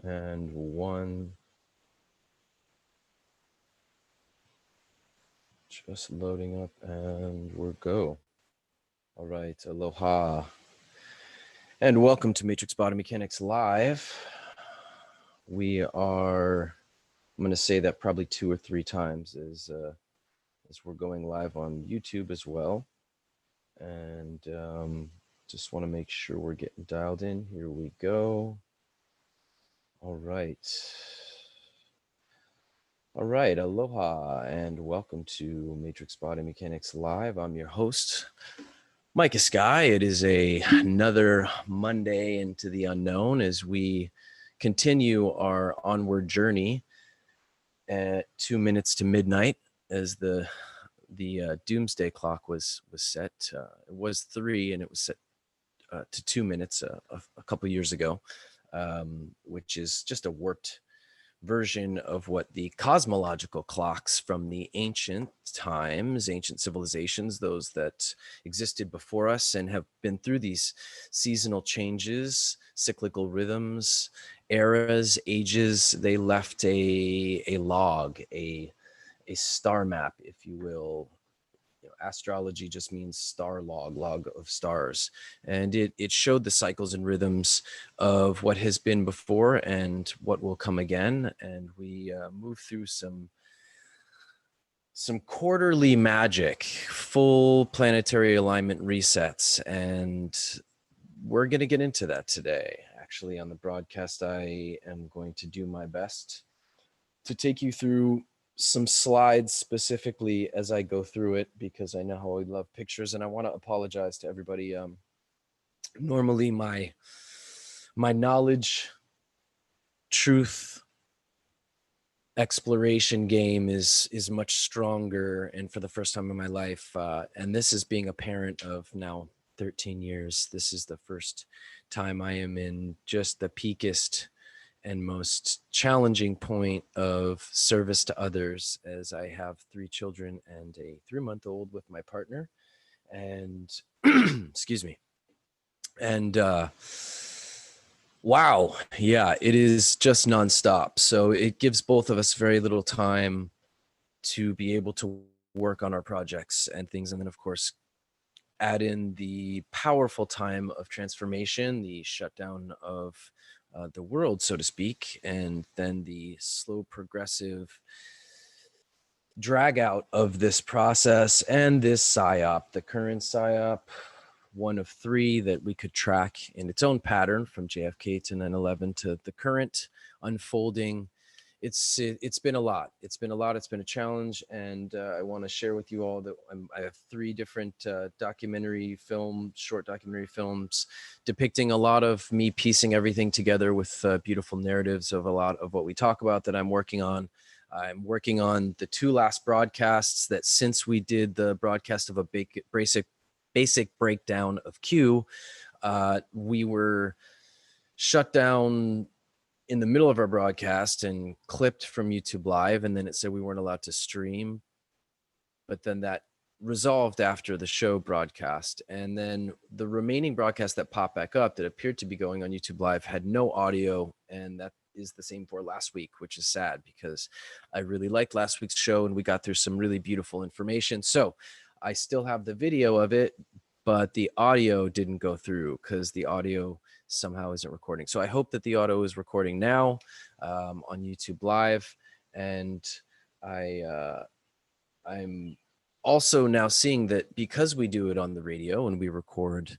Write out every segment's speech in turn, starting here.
And one. Just loading up and we're go. All right, aloha. And welcome to Matrix Body Mechanics Live. We are, I'm going to say that probably 2 or 3 times as we're going live on YouTube as well. And just want to make sure we're getting dialed in. Here we go. All right. All right, aloha and welcome to Matrix Body Mechanics Live. I'm your host, Micah Sky. It is another Monday into the unknown as we continue our onward journey at 2 minutes to midnight as the doomsday clock was set. It was 3 and it was set to 2 minutes a couple years ago, which is just a warped version of what the cosmological clocks from the ancient times, ancient civilizations, those that existed before us and have been through these seasonal changes, cyclical rhythms, eras, ages. They left a log, a star map, if you will. Astrology just means star log of stars. And it showed the cycles and rhythms of what has been before and what will come again. And we move through some quarterly magic, full planetary alignment resets. And we're going to get into that today. Actually, on the broadcast, I am going to do my best to take you through some slides specifically as I go through it, because I know how I love pictures, and I want to apologize to everybody. Normally my knowledge, truth, exploration game is much stronger, and for the first time in my life, and this is being a parent of now 13 years, this is the first time I am in just the peakest and most challenging point of service to others, as I have 3 children and a 3-month-old with my partner. And excuse me. And wow, yeah, it is just nonstop. So it gives both of us very little time to be able to work on our projects and things. And then, of course, add in the powerful time of transformation, the shutdown of the world, so to speak, and then the slow progressive drag out of this process and this psyop, the current psyop, one of 3 that we could track in its own pattern from JFK to 9/11 to the current unfolding. It's been a lot. It's been a challenge, and I want to share with you all that I have 3 different short documentary films depicting a lot of me piecing everything together with beautiful narratives of a lot of what we talk about that I'm working on. I'm working on the 2 last broadcasts that, since we did the broadcast of a basic breakdown of Q, we were shut down in the middle of our broadcast and clipped from YouTube Live, and then it said we weren't allowed to stream. But then that resolved after the show broadcast, and then the remaining broadcast that popped back up that appeared to be going on YouTube Live had no audio, and that is the same for last week, which is sad because I really liked last week's show and we got through some really beautiful information. So I still have the video of it, but the audio didn't go through because the audio somehow isn't recording. So I hope that the audio is recording now on YouTube Live. And I'm also now seeing that because we do it on the radio and we record,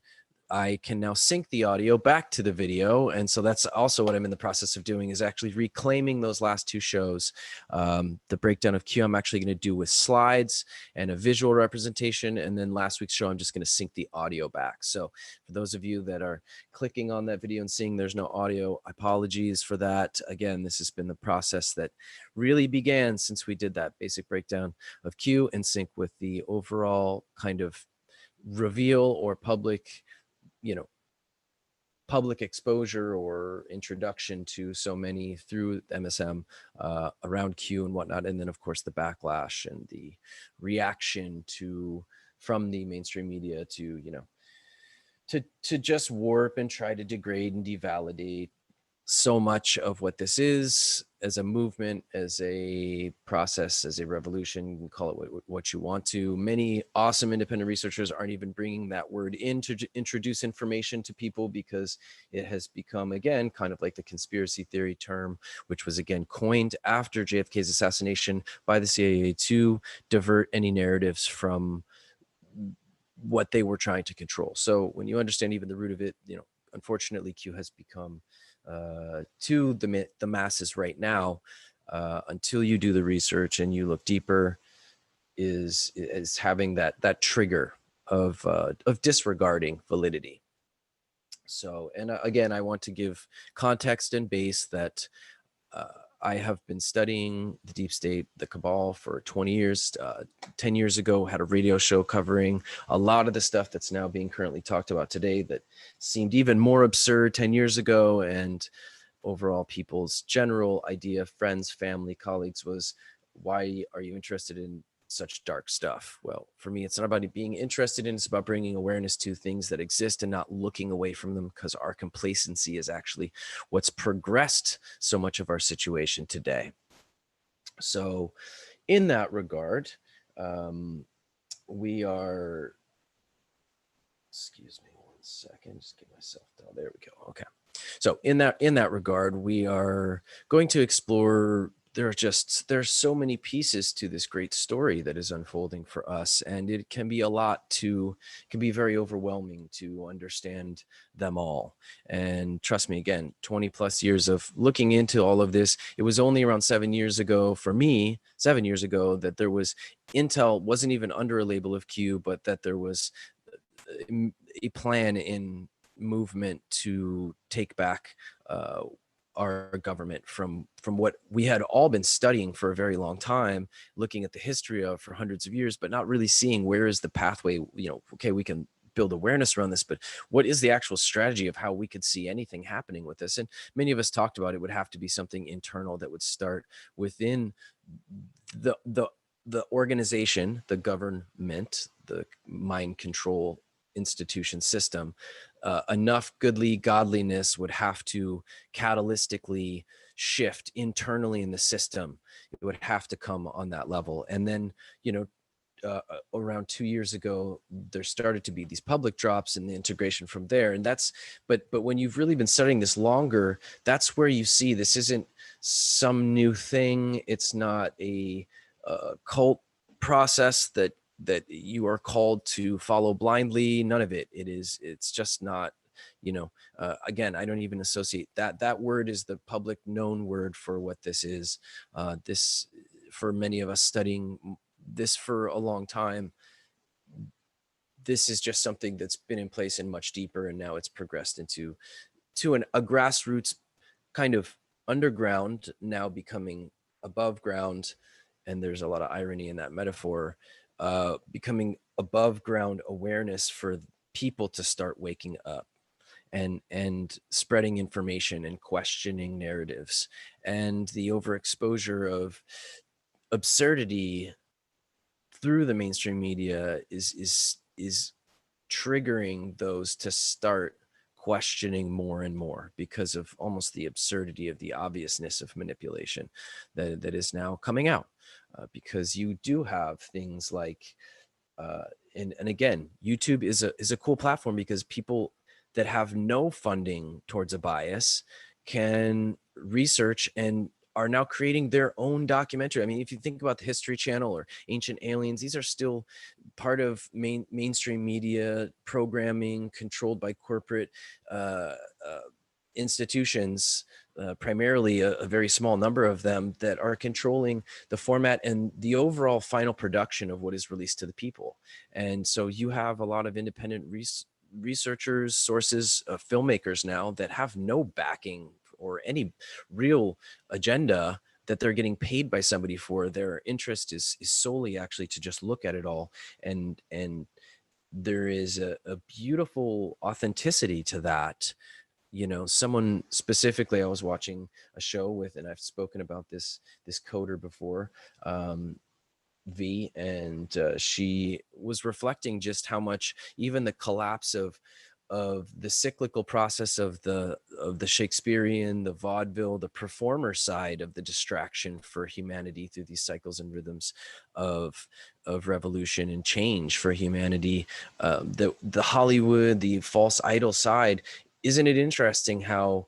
I can now sync the audio back to the video. And so that's also what I'm in the process of doing, is actually reclaiming those last 2 shows. The breakdown of Q I'm actually going to do with slides and a visual representation. And then last week's show, I'm just going to sync the audio back. So for those of you that are clicking on that video and seeing there's no audio, apologies for that. Again, this has been the process that really began since we did that basic breakdown of Q in sync with the overall kind of reveal or public exposure or introduction to so many through MSM around Q and whatnot. And then, of course, the backlash and the reaction from the mainstream media to just warp and try to degrade and devalidate so much of what this is as a movement, as a process, as a revolution, you can call it what you want to. Many awesome independent researchers aren't even bringing that word in to introduce information to people, because it has become, again, kind of like the conspiracy theory term, which was again coined after JFK's assassination by the CIA to divert any narratives from what they were trying to control. So when you understand even the root of it, unfortunately, Q has become to the masses right now, until you do the research and you look deeper, is having that trigger of disregarding validity. So, and again, I want to give context and base that I have been studying the deep state, the cabal, for 20 years. 10 years ago, had a radio show covering a lot of the stuff that's now being currently talked about today that seemed even more absurd 10 years ago. And overall, people's general idea, friends, family, colleagues, was, why are you interested in such dark stuff? Well, for me, it's not about being interested in, it's about bringing awareness to things that exist and not looking away from them, because our complacency is actually what's progressed so much of our situation today. So in that regard, we are, excuse me one second, just get myself down. There we go. Okay. So in that regard, we are going to explore, there's so many pieces to this great story that is unfolding for us, and it can be can be very overwhelming to understand them all. And trust me, again, 20 plus years of looking into all of this. It was only around 7 years ago for me, 7 years ago, that there was Intel wasn't even under a label of Q, but that there was a plan in movement to take back our government from what we had all been studying for a very long time, looking at the history of for hundreds of years, but not really seeing where is the pathway. Okay, we can build awareness around this, but what is the actual strategy of how we could see anything happening with this? And many of us talked about it would have to be something internal that would start within the organization, the government, the mind control institution system. Enough godliness would have to catalytically shift internally in the system. It would have to come on that level. And then, around 2 years ago, there started to be these public drops and the integration from there. And but when you've really been studying this longer, that's where you see this isn't some new thing. It's not a cult process that you are called to follow blindly. None of it. It's just not, again, I don't even associate that word is the public known word for what this is. This, for many of us studying this for a long time, this is just something that's been in place and much deeper, and now it's progressed into a grassroots kind of underground, now becoming above ground. And there's a lot of irony in that metaphor, becoming above ground awareness for people to start waking up and spreading information and questioning narratives. And the overexposure of absurdity through the mainstream media is triggering those to start questioning more and more, because of almost the absurdity of the obviousness of manipulation that is now coming out. Because you do have things like, and again, YouTube is a cool platform, because people that have no funding towards a bias can research and are now creating their own documentary. I mean, if you think about the History Channel or Ancient Aliens, these are still part of mainstream media programming controlled by corporate institutions, primarily a very small number of them, that are controlling the format and the overall final production of what is released to the people. And so you have a lot of independent researchers, sources, filmmakers now that have no backing or any real agenda that they're getting paid by somebody for. Their interest is solely actually to just look at it all. And there is a beautiful authenticity to that. Someone specifically, I was watching a show with, and I've spoken about this coder before, V, and she was reflecting just how much even the collapse of the cyclical process of the Shakespearean, the vaudeville, the performer side of the distraction for humanity through these cycles and rhythms of revolution and change for humanity. The Hollywood, the false idol side. Isn't it interesting how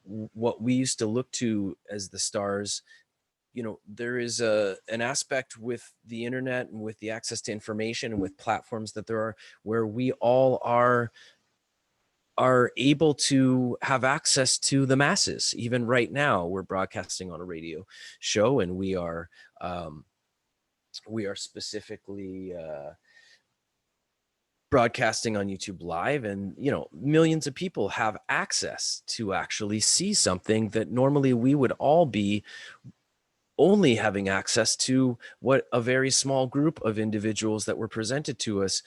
what we used to look to as the stars, there is an aspect with the internet and with the access to information and with platforms that there are, where we all are able to have access to the masses. Even right now, we're broadcasting on a radio show, and we are specifically broadcasting on YouTube Live, and millions of people have access to actually see something that normally we would all be only having access to, what a very small group of individuals that were presented to us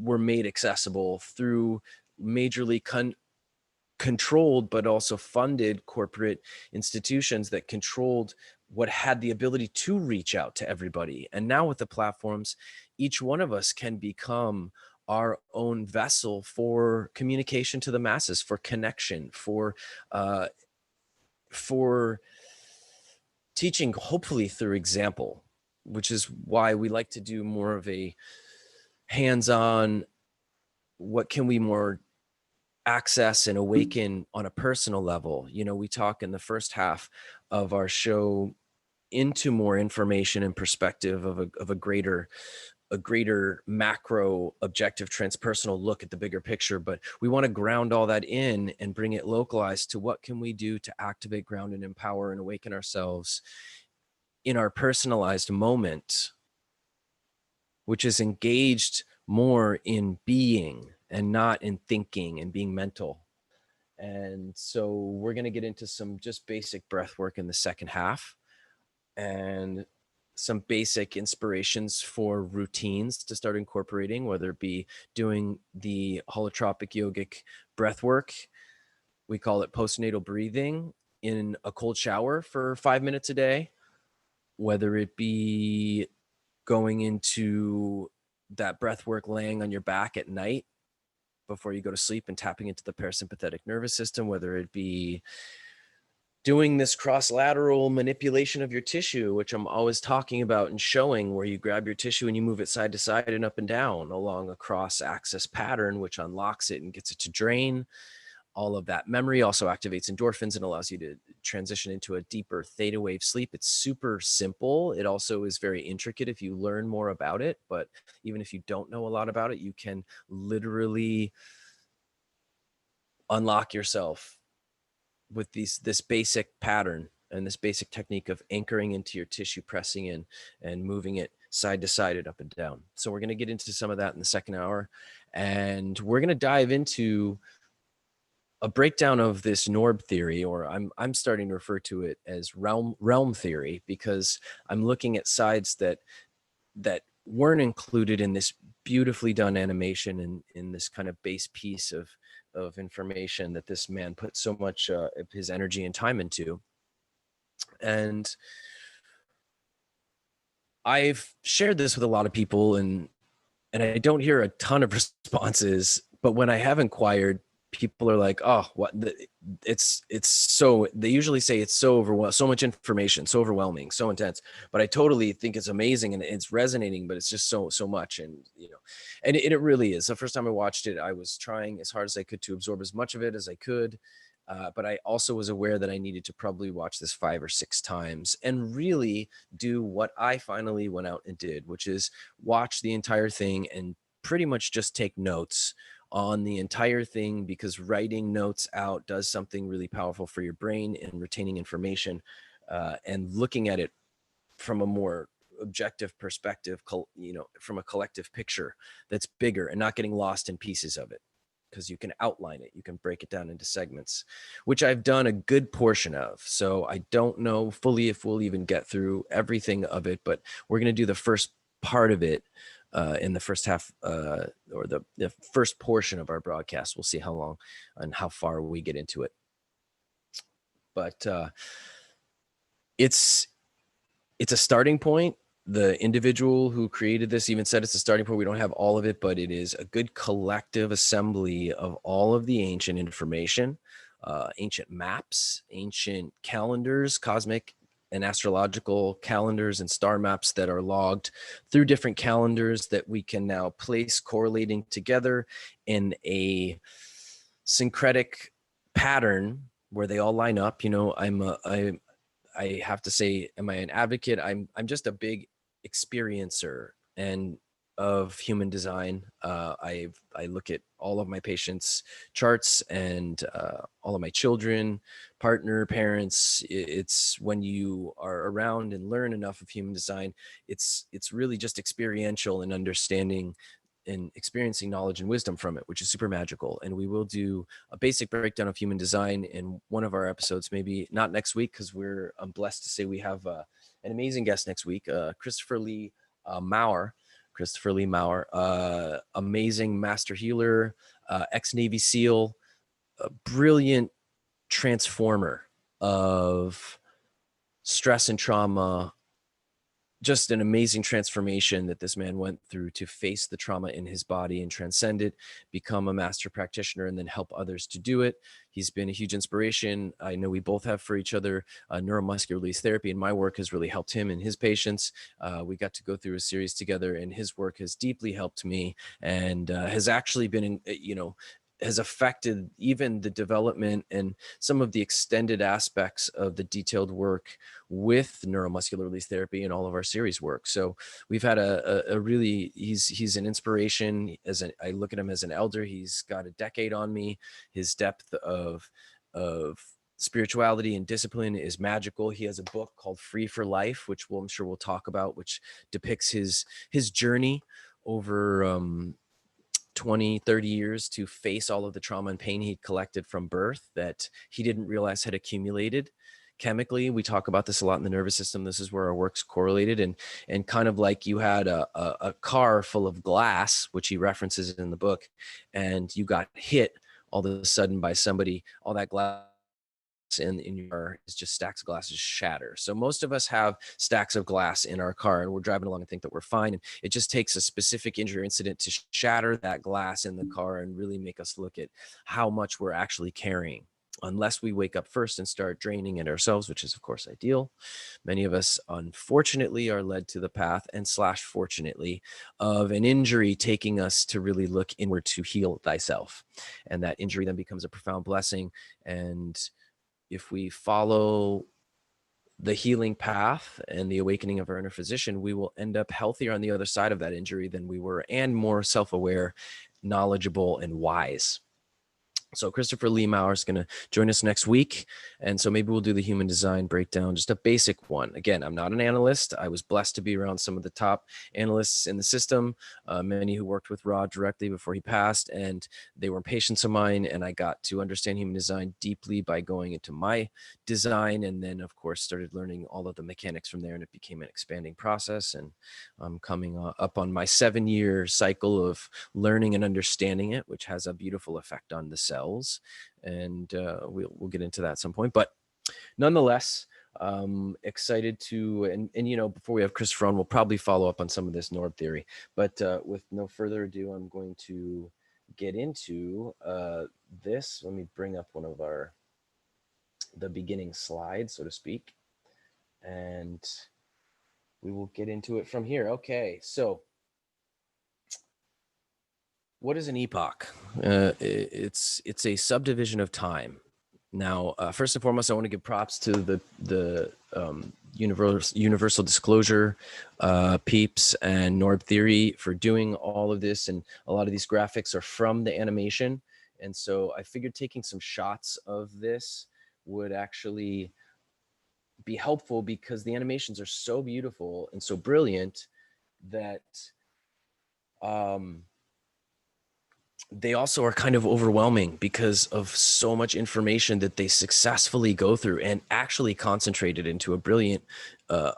were made accessible through majorly controlled but also funded corporate institutions that controlled what had the ability to reach out to everybody. And now with the platforms, each one of us can become our own vessel for communication to the masses, for connection, for teaching, hopefully through example, which is why we like to do more of a hands-on, what can we more access and awaken on a personal level. We talk in the first half of our show into more information and perspective of a greater macro objective transpersonal look at the bigger picture, but we want to ground all that in and bring it localized to what can we do to activate, ground, and empower and awaken ourselves in our personalized moment, which is engaged more in being and not in thinking and being mental. And so we're going to get into some just basic breath work in the second half, and some basic inspirations for routines to start incorporating, whether it be doing the holotropic yogic breath work. We call it postnatal breathing in a cold shower for 5 minutes a day, whether it be going into that breath work laying on your back at night before you go to sleep and tapping into the parasympathetic nervous system, whether it be doing this cross-lateral manipulation of your tissue, which I'm always talking about and showing, where you grab your tissue and you move it side to side and up and down along a cross-axis pattern, which unlocks it and gets it to drain. All of that memory also activates endorphins and allows you to transition into a deeper theta wave sleep. It's super simple. It also is very intricate if you learn more about it. But even if you don't know a lot about it, you can literally unlock yourself with this basic pattern and this basic technique of anchoring into your tissue, pressing in and moving it side to side and up and down. So we're going to get into some of that in the second hour, and we're going to dive into a breakdown of this NORB theory, or I'm starting to refer to it as realm theory, because I'm looking at sides that weren't included in this beautifully done animation and in this kind of base piece of information that this man put so much of his energy and time into. And I've shared this with a lot of people, and I don't hear a ton of responses, but when I have inquired, people are like, oh, what, it's so, they usually say it's so overwhelming, so much information, so overwhelming, so intense, but I totally think it's amazing and it's resonating, but it's just so much. And, and it really is. The first time I watched it, I was trying as hard as I could to absorb as much of it as I could. But I also was aware that I needed to probably watch this 5 or 6 times and really do what I finally went out and did, which is watch the entire thing and pretty much just take notes on the entire thing, because writing notes out does something really powerful for your brain and retaining information, and looking at it from a more objective perspective, from a collective picture that's bigger and not getting lost in pieces of it, because you can outline it, you can break it down into segments, which I've done a good portion of. So I don't know fully if we'll even get through everything of it, but we're going to do the first part of it in the first half, or the first portion of our broadcast. We'll see how long and how far we get into it. But it's a starting point the individual who created this even said it's a starting point. We don't have all of it, but it is a good collective assembly of all of the ancient information, ancient maps, ancient calendars, cosmic and astrological calendars and star maps that are logged through different calendars that we can now place correlating together in a syncretic pattern where they all line up. You know, I have to say, am I an advocate? I'm just a big experiencer and of human design. I look at all of my patients' charts and all of my children, partner, parents. It's when you are around and learn enough of human design, it's really just experiential and understanding and experiencing knowledge and wisdom from it, which is super magical. And we will do a basic breakdown of human design in one of our episodes, maybe not next week, because I'm blessed to say we have an amazing guest next week, Christopher Lee Maurer. Christopher Lee Maurer, amazing master healer, ex-Navy SEAL, a brilliant transformer of stress and trauma, just an amazing transformation that this man went through to face the trauma in his body and transcend it, become a master practitioner, and then help others to do it. He's been a huge inspiration. I know we both have for each other. Neuromuscular release therapy and my work has really helped him and his patients. We got to go through a series together, and his work has deeply helped me and has actually been, has affected even the development and some of the extended aspects of the detailed work with neuromuscular release therapy and all of our series work. So we've had a really, he's an inspiration. I look at him as an elder. He's got a decade on me. His depth of spirituality and discipline is magical. He has a book called Free for Life, which I'm sure we'll talk about, which depicts his journey over 20, 30 years to face all of the trauma and pain he'd collected from birth that he didn't realize had accumulated chemically. We talk about this a lot in the nervous system. This is where our work's correlated, and kind of like you had a car full of glass, which he references in the book, and you got hit all of a sudden by somebody, all that glass in your car is just stacks of glasses shatter. So most of us have stacks of glass in our car and we're driving along and think that we're fine. And it just takes a specific injury or incident to shatter that glass in the car and really make us look at how much we're actually carrying. Unless we wake up first and start draining it ourselves, which is of course ideal. Many of us unfortunately are led to the path and / fortunately of an injury taking us to really look inward to heal thyself. And that injury then becomes a profound blessing. And if we follow the healing path and the awakening of our inner physician, we will end up healthier on the other side of that injury than we were, and more self-aware, knowledgeable, and wise. So Christopher Lee Maurer is going to join us next week. And so maybe we'll do the human design breakdown, just a basic one. Again, I'm not an analyst. I was blessed to be around some of the top analysts in the system, many who worked with Rod directly before he passed, and they were patients of mine. And I got to understand human design deeply by going into my design. And then of course, started learning all of the mechanics from there, and it became an expanding process. And I'm coming up on my 7-year cycle of learning and understanding it, which has a beautiful effect on the cells. And we'll get into that at some point, but nonetheless, excited to, and before we have Christopher on, we'll probably follow up on some of this NORB theory, but with no further ado, I'm going to get into this. Let me bring up one of the beginning slides, so to speak, and we will get into it from here. Okay, so what is an epoch? It's a subdivision of time. Now, first and foremost, I want to give props to the universal disclosure peeps and NORB theory for doing all of this, and a lot of these graphics are from the animation. And so I figured taking some shots of this would actually be helpful, because the animations are so beautiful and so brilliant that they also are kind of overwhelming because of so much information that they successfully go through and actually concentrated into a brilliant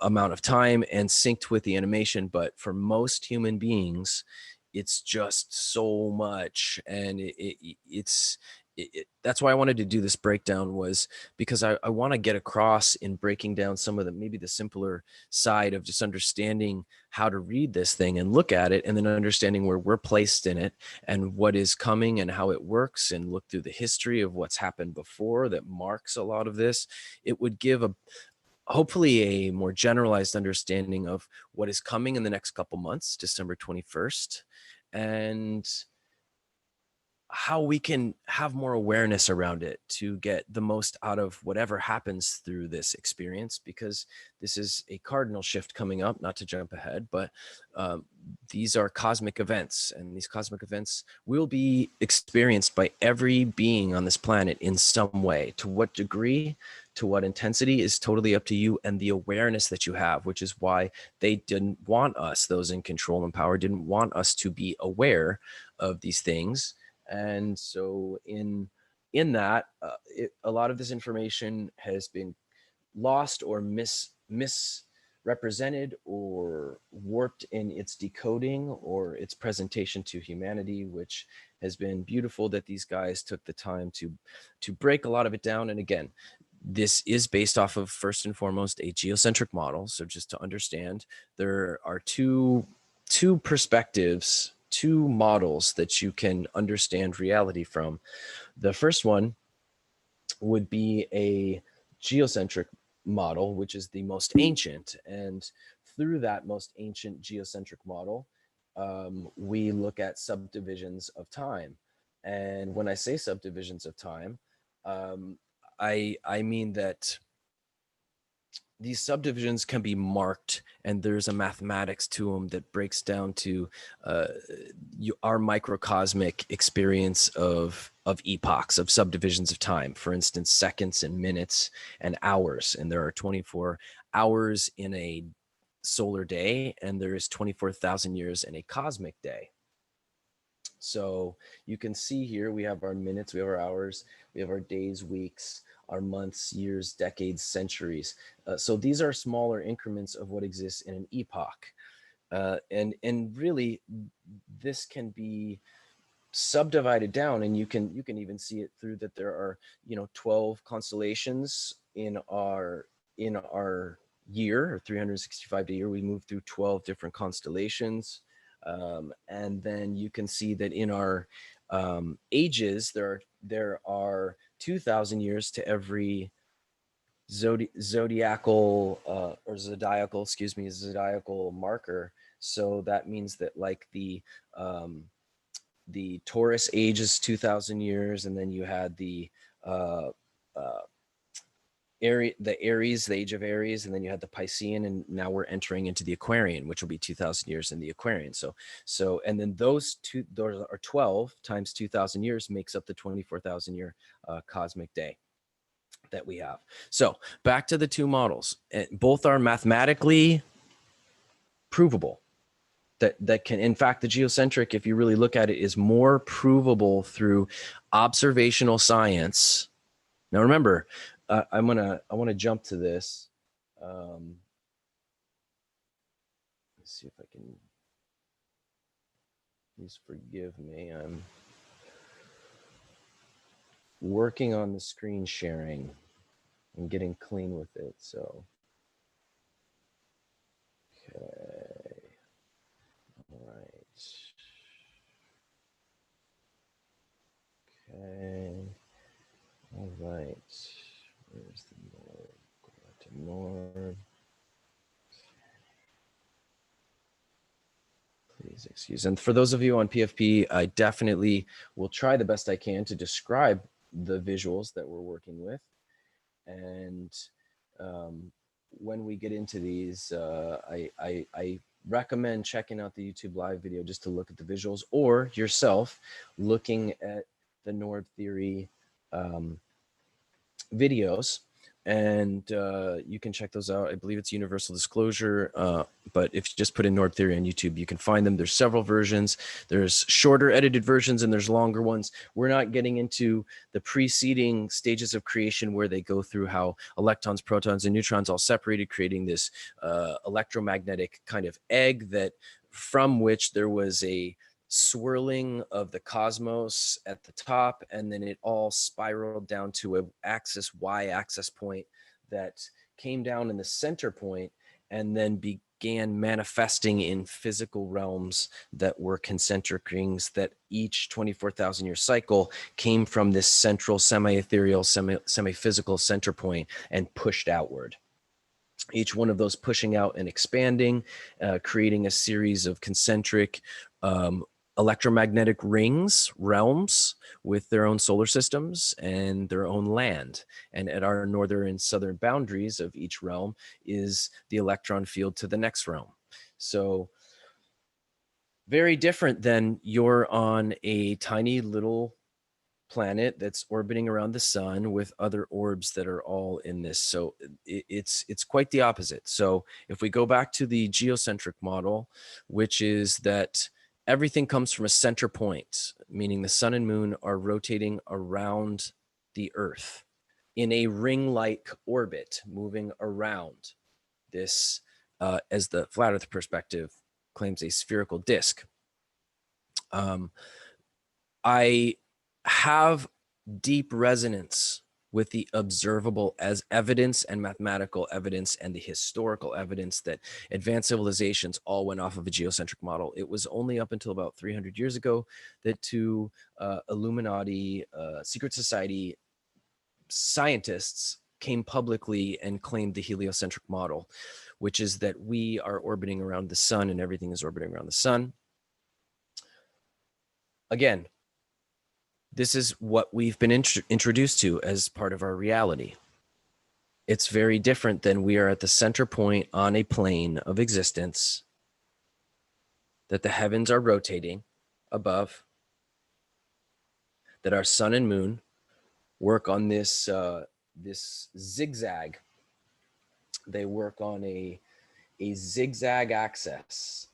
amount of time and synced with the animation. But for most human beings, it's just so much, and that's why I wanted to do this breakdown, was because I want to get across in breaking down some of the, maybe the simpler side of just understanding how to read this thing and look at it, and then understanding where we're placed in it and what is coming and how it works, and look through the history of what's happened before that marks a lot of this. It would give a, hopefully, a more generalized understanding of what is coming in the next couple months, December 21st, and how we can have more awareness around it to get the most out of whatever happens through this experience, because this is a cardinal shift coming up, not to jump ahead, but these are cosmic events, and these cosmic events will be experienced by every being on this planet in some way. To what degree, to what intensity, is totally up to you and the awareness that you have, which is why they didn't want us, those in control and power, didn't want us to be aware of these things. And so in that, a lot of this information has been lost or misrepresented or warped in its decoding or its presentation to humanity, which has been beautiful that these guys took the time to break a lot of it down. And again, this is based off of, first and foremost, a geocentric model. So just to understand, there are two perspectives, two models that you can understand reality from. The first one would be a geocentric model, which is the most ancient. And through that most ancient geocentric model, we look at subdivisions of time. And when I say subdivisions of time, I mean that these subdivisions can be marked, and there's a mathematics to them that breaks down to our microcosmic experience of epochs, of subdivisions of time. For instance, seconds and minutes and hours. And there are 24 hours in a solar day, and there is 24,000 years in a cosmic day. So you can see here, we have our minutes, we have our hours, we have our days, weeks, our months, years, decades, centuries. So these are smaller increments of what exists in an epoch. And really, this can be subdivided down, and you can even see it through that there are 12 constellations in our year, or 365-day year. We move through 12 different constellations. And then you can see that in our ages, there are 2,000 years to every zodiacal marker. So that means that, like, the Taurus age is 2,000 years, and then you had the Aries, the age of Aries, and then you had the Piscean, and now we're entering into the Aquarian, which will be 2,000 years in the Aquarian. So, and then those are 12 times 2,000 years makes up the 24,000 year cosmic day that we have. So back to the two models. Both are mathematically provable. That can, in fact, the geocentric, if you really look at it, is more provable through observational science. Now remember, I want to jump to this. Let's see if I can. Please forgive me. I'm working on the screen sharing and getting clean with it. So, okay. All right. Okay. All right. Where's the NORB? Go back to NORB. Please excuse. And for those of you on PFP, I definitely will try the best I can to describe the visuals that we're working with. And when we get into these, I recommend checking out the YouTube live video just to look at the visuals, or yourself looking at the NORB theory videos, and you can check those out. I believe it's Universal Disclosure, but if you just put in NORB theory on YouTube, you can find them. There's several versions. There's shorter edited versions and there's longer ones. We're not getting into the preceding stages of creation where they go through how electrons, protons, and neutrons all separated, creating this electromagnetic kind of egg that from which there was a swirling of the cosmos at the top, and then it all spiraled down to a y-axis point that came down in the center point and then began manifesting in physical realms that were concentric rings that each 24,000 year cycle came from this central semi-ethereal, semi-physical center point and pushed outward. Each one of those pushing out and expanding, creating a series of concentric electromagnetic rings, realms with their own solar systems and their own land. And at our northern and southern boundaries of each realm is the electron field to the next realm. So very different than you're on a tiny little planet that's orbiting around the sun with other orbs that are all in this. So it's quite the opposite. So if we go back to the geocentric model, which is that everything comes from a center point, meaning the sun and moon are rotating around the earth in a ring-like orbit, moving around this, as the flat earth perspective claims, a spherical disk. I have deep resonance with the observable as evidence and mathematical evidence and the historical evidence that advanced civilizations all went off of a geocentric model. It was only up until about 300 years ago that two Illuminati, secret society scientists came publicly and claimed the heliocentric model, which is that we are orbiting around the sun and everything is orbiting around the sun. Again, this is what we've been introduced to as part of our reality. It's very different than we are at the center point on a plane of existence, that the heavens are rotating above, that our sun and moon work on this, this zigzag. They work on a zigzag axis,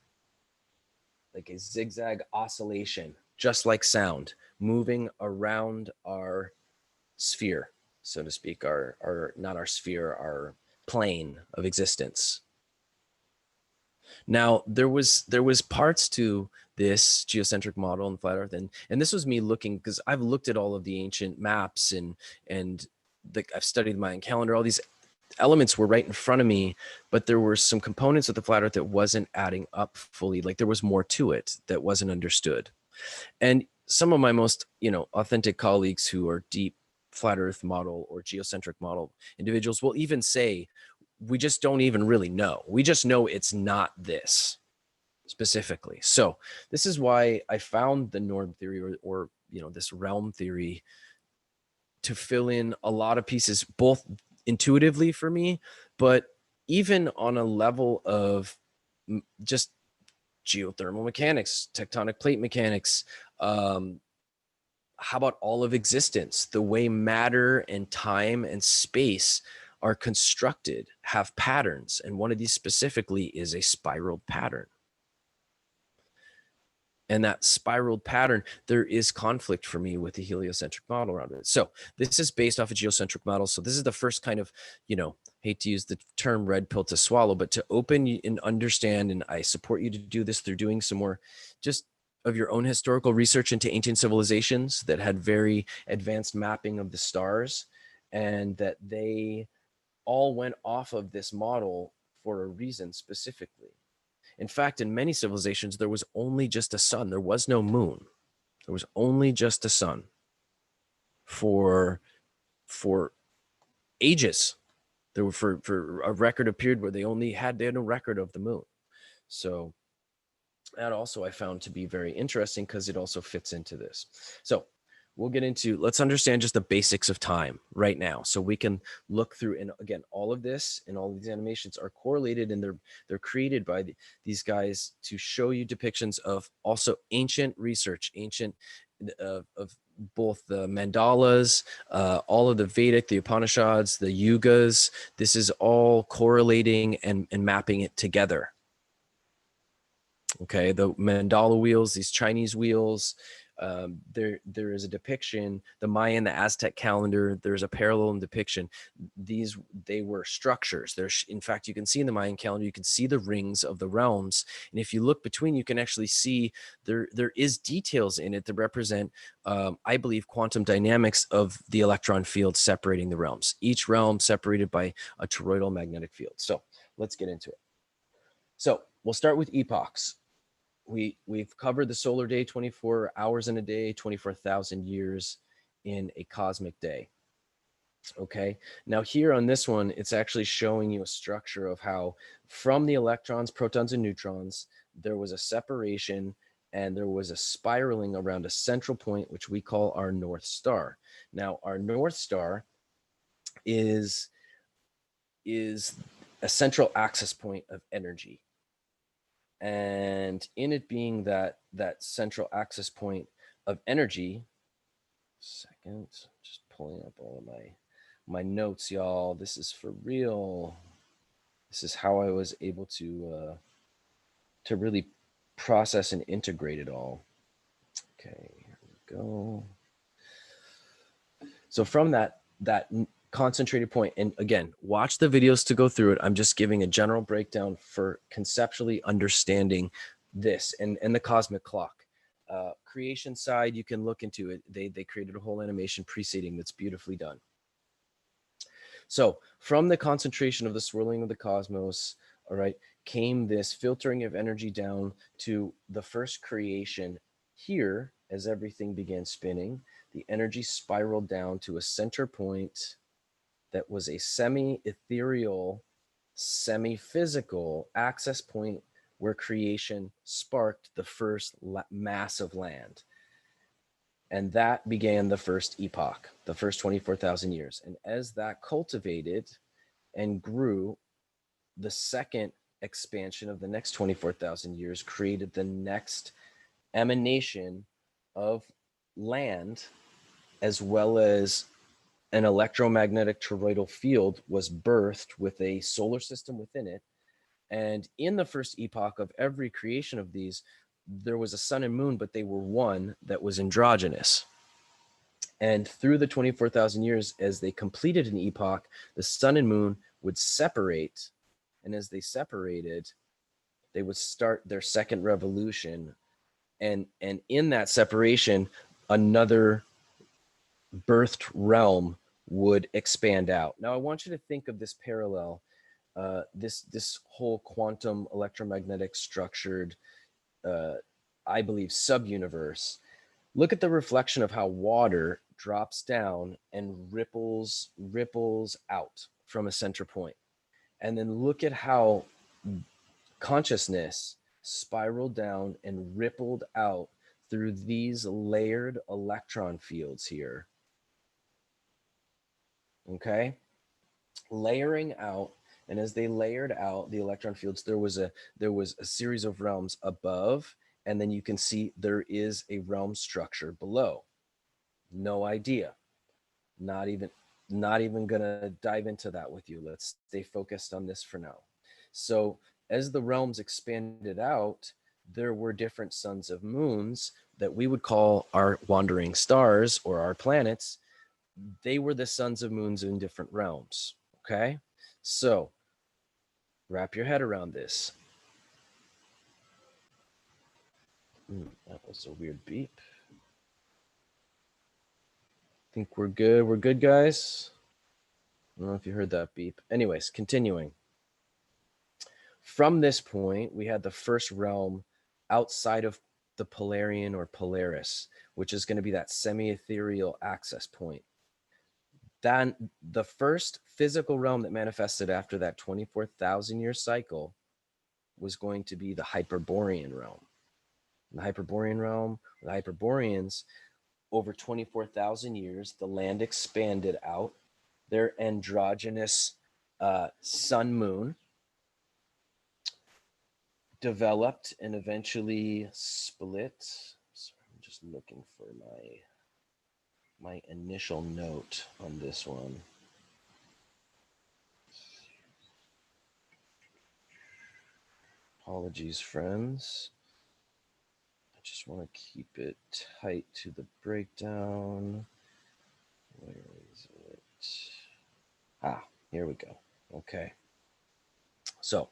like a zigzag oscillation, just like sound, moving around our sphere, so to speak, our not our sphere, our plane of existence. Now, there was parts to this geocentric model and flat earth, and this was me looking, because I've looked at all of the ancient maps and I've studied the Mayan calendar. All these elements were right in front of me, but there were some components of the flat earth that wasn't adding up fully. Like there was more to it that wasn't understood. And some of my most, authentic colleagues who are deep flat earth model or geocentric model individuals will even say, we just don't even really know. We just know it's not this specifically. So this is why I found the NORB theory or this realm theory to fill in a lot of pieces, both intuitively for me, but even on a level of just geothermal mechanics, tectonic plate mechanics, how about all of existence, the way matter and time and space are constructed, have patterns. And one of these specifically is a spiraled pattern. And that spiraled pattern, there is conflict for me with the heliocentric model around it. So this is based off a geocentric model. So this is the first kind of, hate to use the term red pill to swallow, but to open and understand, and I support you to do this through doing some more just of your own historical research into ancient civilizations that had very advanced mapping of the stars, and that they all went off of this model for a reason specifically. In fact, in many civilizations, there was only just a sun. There was no moon. There was only just a sun for ages. There were for a record of period where they had no record of the moon. So that also I found to be very interesting because it also fits into this. So we'll get into, let's understand just the basics of time right now. So we can look through, and again, all of this and all of these animations are correlated, and they're created by these guys to show you depictions of also ancient research, ancient of both the mandalas, all of the Vedic, the Upanishads, the yugas. This is all correlating and mapping it together. Okay, the mandala wheels, these Chinese wheels, There is a depiction, the Mayan, the Aztec calendar, there's a parallel in depiction. They were structures. In fact, you can see in the Mayan calendar, you can see the rings of the realms. And if you look between, you can actually see there is details in it that represent, I believe, quantum dynamics of the electron field separating the realms, each realm separated by a toroidal magnetic field. So let's get into it. So we'll start with epochs. We've covered the solar day, 24 hours in a day, 24,000 years in a cosmic day. Okay, now here on this one, it's actually showing you a structure of how from the electrons, protons, and neutrons, there was a separation and there was a spiraling around a central point, which we call our North Star. Now, our North Star is a central access point of energy. And in it being that central access point of energy, second, just pulling up all of my notes, y'all. This is for real. This is how I was able to really process and integrate it all. Okay, here we go. So from that concentrated point, and again, watch the videos to go through it. I'm just giving a general breakdown for conceptually understanding this and the cosmic clock. Creation side, you can look into it. They created a whole animation preceding that's beautifully done. So from the concentration of the swirling of the cosmos, all right, came this filtering of energy down to the first creation here. As everything began spinning, the energy spiraled down to a center point that was a semi-ethereal, semi-physical access point where creation sparked the first mass of land. And that began the first epoch, the first 24,000 years. And as that cultivated and grew, the second expansion of the next 24,000 years created the next emanation of land, as well as an electromagnetic toroidal field was birthed with a solar system within it. And in the first epoch of every creation of these, there was a sun and moon, but they were one that was androgynous. And through the 24,000 years, as they completed an epoch, the sun and moon would separate. And as they separated, they would start their second revolution. And in that separation, another birthed realm would expand out. Now, I want you to think of this parallel, this whole quantum electromagnetic structured, I believe, sub-universe. Look at the reflection of how water drops down and ripples out from a center point. And then look at how consciousness spiraled down and rippled out through these layered electron fields here. Okay, layering out, and as they layered out the electron fields, there was a series of realms above, and then you can see there is a realm structure below. No idea. Not even gonna dive into that with you. Let's stay focused on this for now. So as the realms expanded out, there were different suns of moons that we would call our wandering stars or our planets. They were the suns of moons in different realms. Okay, so wrap your head around this. That was a weird beep. Think we're good. We're good, guys. I don't know if you heard that beep. Anyways, continuing. From this point, we had the first realm outside of the Polarian or Polaris, which is going to be that semi-ethereal access point. Then the first physical realm that manifested after that 24,000 year cycle was going to be the Hyperborean realm. In the Hyperborean realm, the Hyperboreans, over 24,000 years, the land expanded out. Their androgynous sun moon developed and eventually split. Sorry, I'm just looking for my initial note on this one. Apologies, friends. I just want to keep it tight to the breakdown. Where is it? Ah, here we go. Okay. So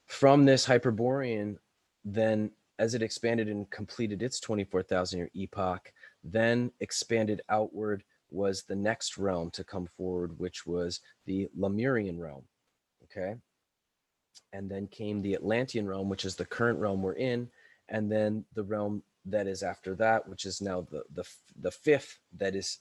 from this Hyperborean, then as it expanded and completed its 24,000 year epoch, then expanded outward was the next realm to come forward, which was the Lemurian realm. Okay. And then came the Atlantean realm, which is the current realm we're in. And then the realm that is after that, which is now the fifth that is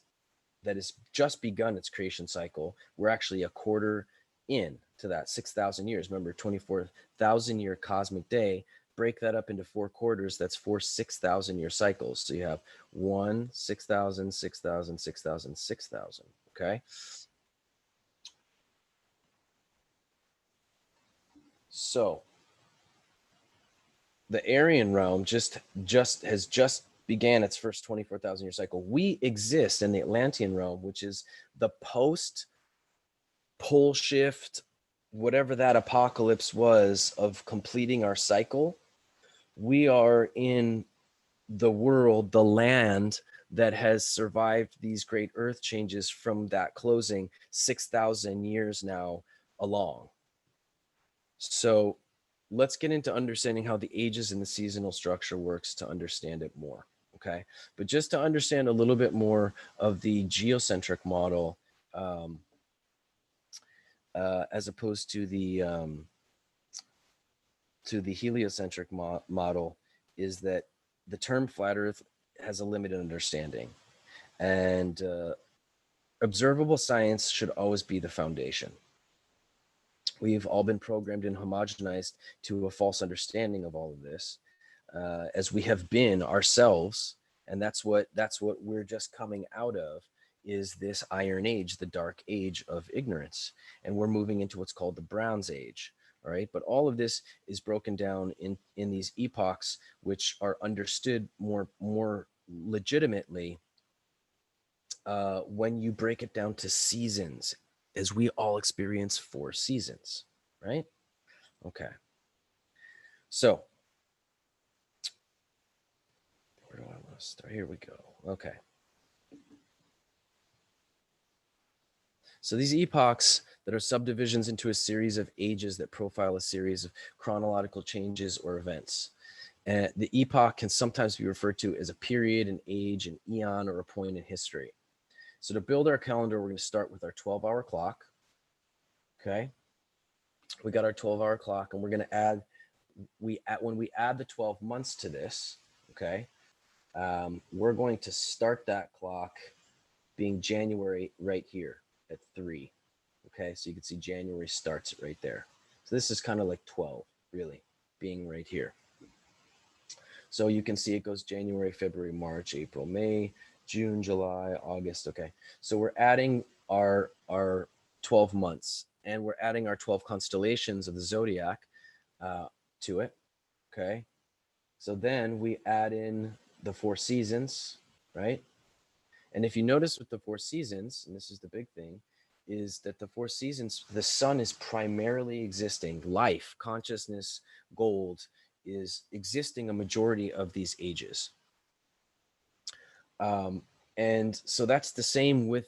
just begun its creation cycle. We're actually a quarter in to that 6,000 years. Remember, 24,000 year cosmic day. Break that up into 4 quarters. That's 4 6,000 year cycles. So you have 1, 6,000, 6,000, 6,000, 6,000. Okay. So the Aryan realm just began its first 24,000 year cycle. We exist in the Atlantean realm, which is the post pole shift, whatever that apocalypse was of completing our cycle. We are in the world, the land that has survived these great earth changes from that closing 6,000 years now along. So let's get into understanding how the ages and the seasonal structure works to understand it more. Okay. But just to understand a little bit more of the geocentric model, as opposed to the heliocentric model, is that the term flat Earth has a limited understanding, and observable science should always be the foundation. We've all been programmed and homogenized to a false understanding of all of this, as we have been ourselves, and that's what we're just coming out of, is this Iron Age, the dark age of ignorance, and we're moving into what's called the Bronze Age. All right, but all of this is broken down in these epochs, which are understood more legitimately when you break it down to seasons, as we all experience 4 seasons, right? Okay. So where do I want to start? Here we go. Okay. So these epochs that are subdivisions into a series of ages that profile a series of chronological changes or events. And the epoch can sometimes be referred to as a period, an age, an eon, or a point in history. So to build our calendar, we're going to start with our 12-hour clock. Okay. We got our 12-hour clock, and we're going to add, when we add the 12 months to this, okay, we're going to start that clock being January right here at 3. Okay, so you can see January starts right there. So this is kind of like 12, really, being right here. So you can see it goes January, February, March, April, May, June, July, August. Okay, so we're adding our 12 months, and we're adding our 12 constellations of the zodiac to it. Okay, so then we add in the 4 seasons, right? And if you notice with the 4 seasons, and this is the big thing, is that the 4 seasons, the sun is primarily existing. Life, consciousness, gold is existing a majority of these ages. And so that's the same with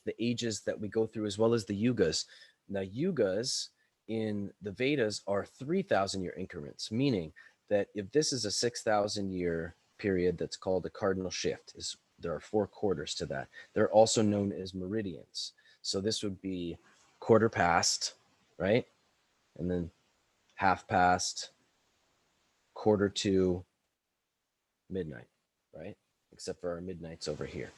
the ages that we go through, as well as the yugas. Now, yugas in the Vedas are 3,000 year increments, meaning that if this is a 6,000 year period that's called a cardinal shift, there are 4 quarters to that. They're also known as meridians. So this would be quarter past, right? And then half past, quarter to, midnight, right? Except for our midnights over here.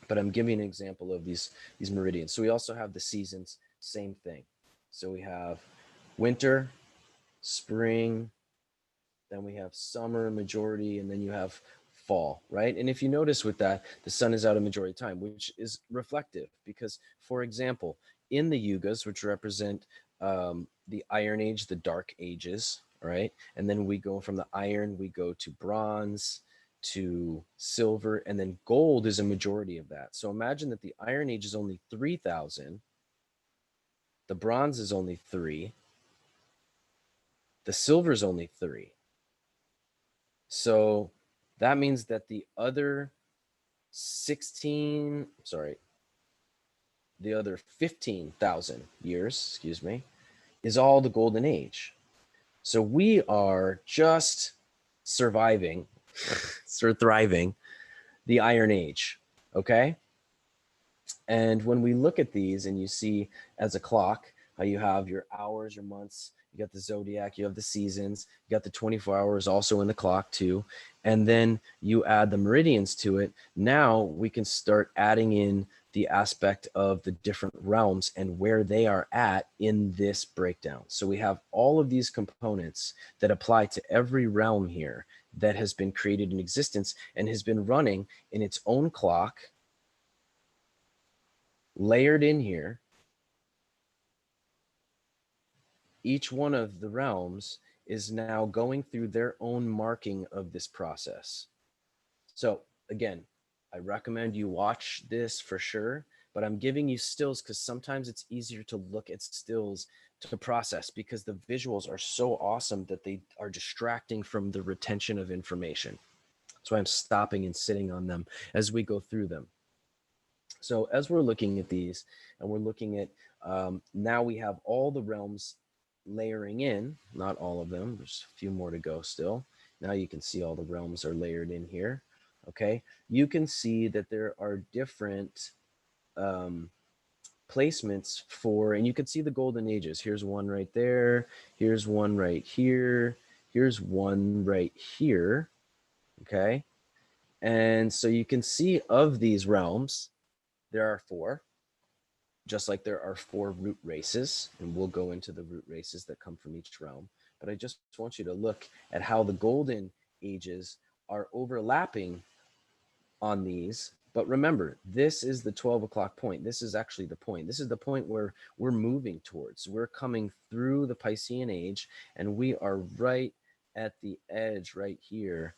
But I'm giving an example of these meridians. So we also have the seasons, same thing. So we have winter, spring, then we have summer majority, and then you have fall, right? And if you notice with that, the sun is out a majority of time, which is reflective because, for example, in the yugas, which represent the Iron Age, the Dark Ages, right? And then we go from the iron, we go to bronze, to silver, and then gold is a majority of that. So imagine that the Iron Age is only 3,000, the bronze is only 3, The silver's only 3. So that means that the other 15,000 years, excuse me, is all the golden age. So we are just surviving, or thriving, the Iron Age, okay? And when we look at these and you see as a clock, how you have your hours, your months, you got the zodiac, you have the seasons, you got the 24 hours also in the clock too. And then you add the meridians to it. Now we can start adding in the aspect of the different realms and where they are at in this breakdown. So we have all of these components that apply to every realm here that has been created in existence and has been running in its own clock, layered in here. Each one of the realms is now going through their own marking of this process. So again, I recommend you watch this for sure, but I'm giving you stills because sometimes it's easier to look at stills to process because the visuals are so awesome that they are distracting from the retention of information. That's why I'm stopping and sitting on them as we go through them. So as we're looking at these and we're looking at, now we have all the realms layering in, not all of them, there's a few more to go still. Now you can see all the realms are layered in here, okay? You can see that there are different placements for, and you can see the golden ages. Here's one right there, here's one right here, here's one right here, okay? And so you can see of these realms, there are 4, just like there are 4 root races, and we'll go into the root races that come from each realm. But I just want you to look at how the golden ages are overlapping on these. But remember, this is the 12 o'clock point. This is actually the point. This is the point where we're moving towards. We're coming through the Piscean age, and we are right at the edge right here,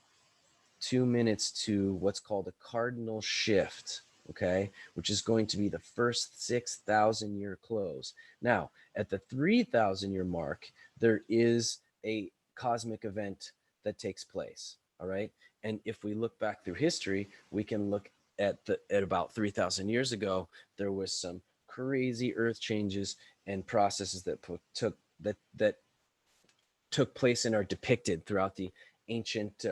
2 minutes to what's called a cardinal shift, okay, which is going to be the first 6,000 year close. Now, at the 3,000 year mark, there is a cosmic event that takes place, all right? And if we look back through history, we can look at about 3,000 years ago, there was some crazy earth changes and processes that took place and are depicted throughout the ancient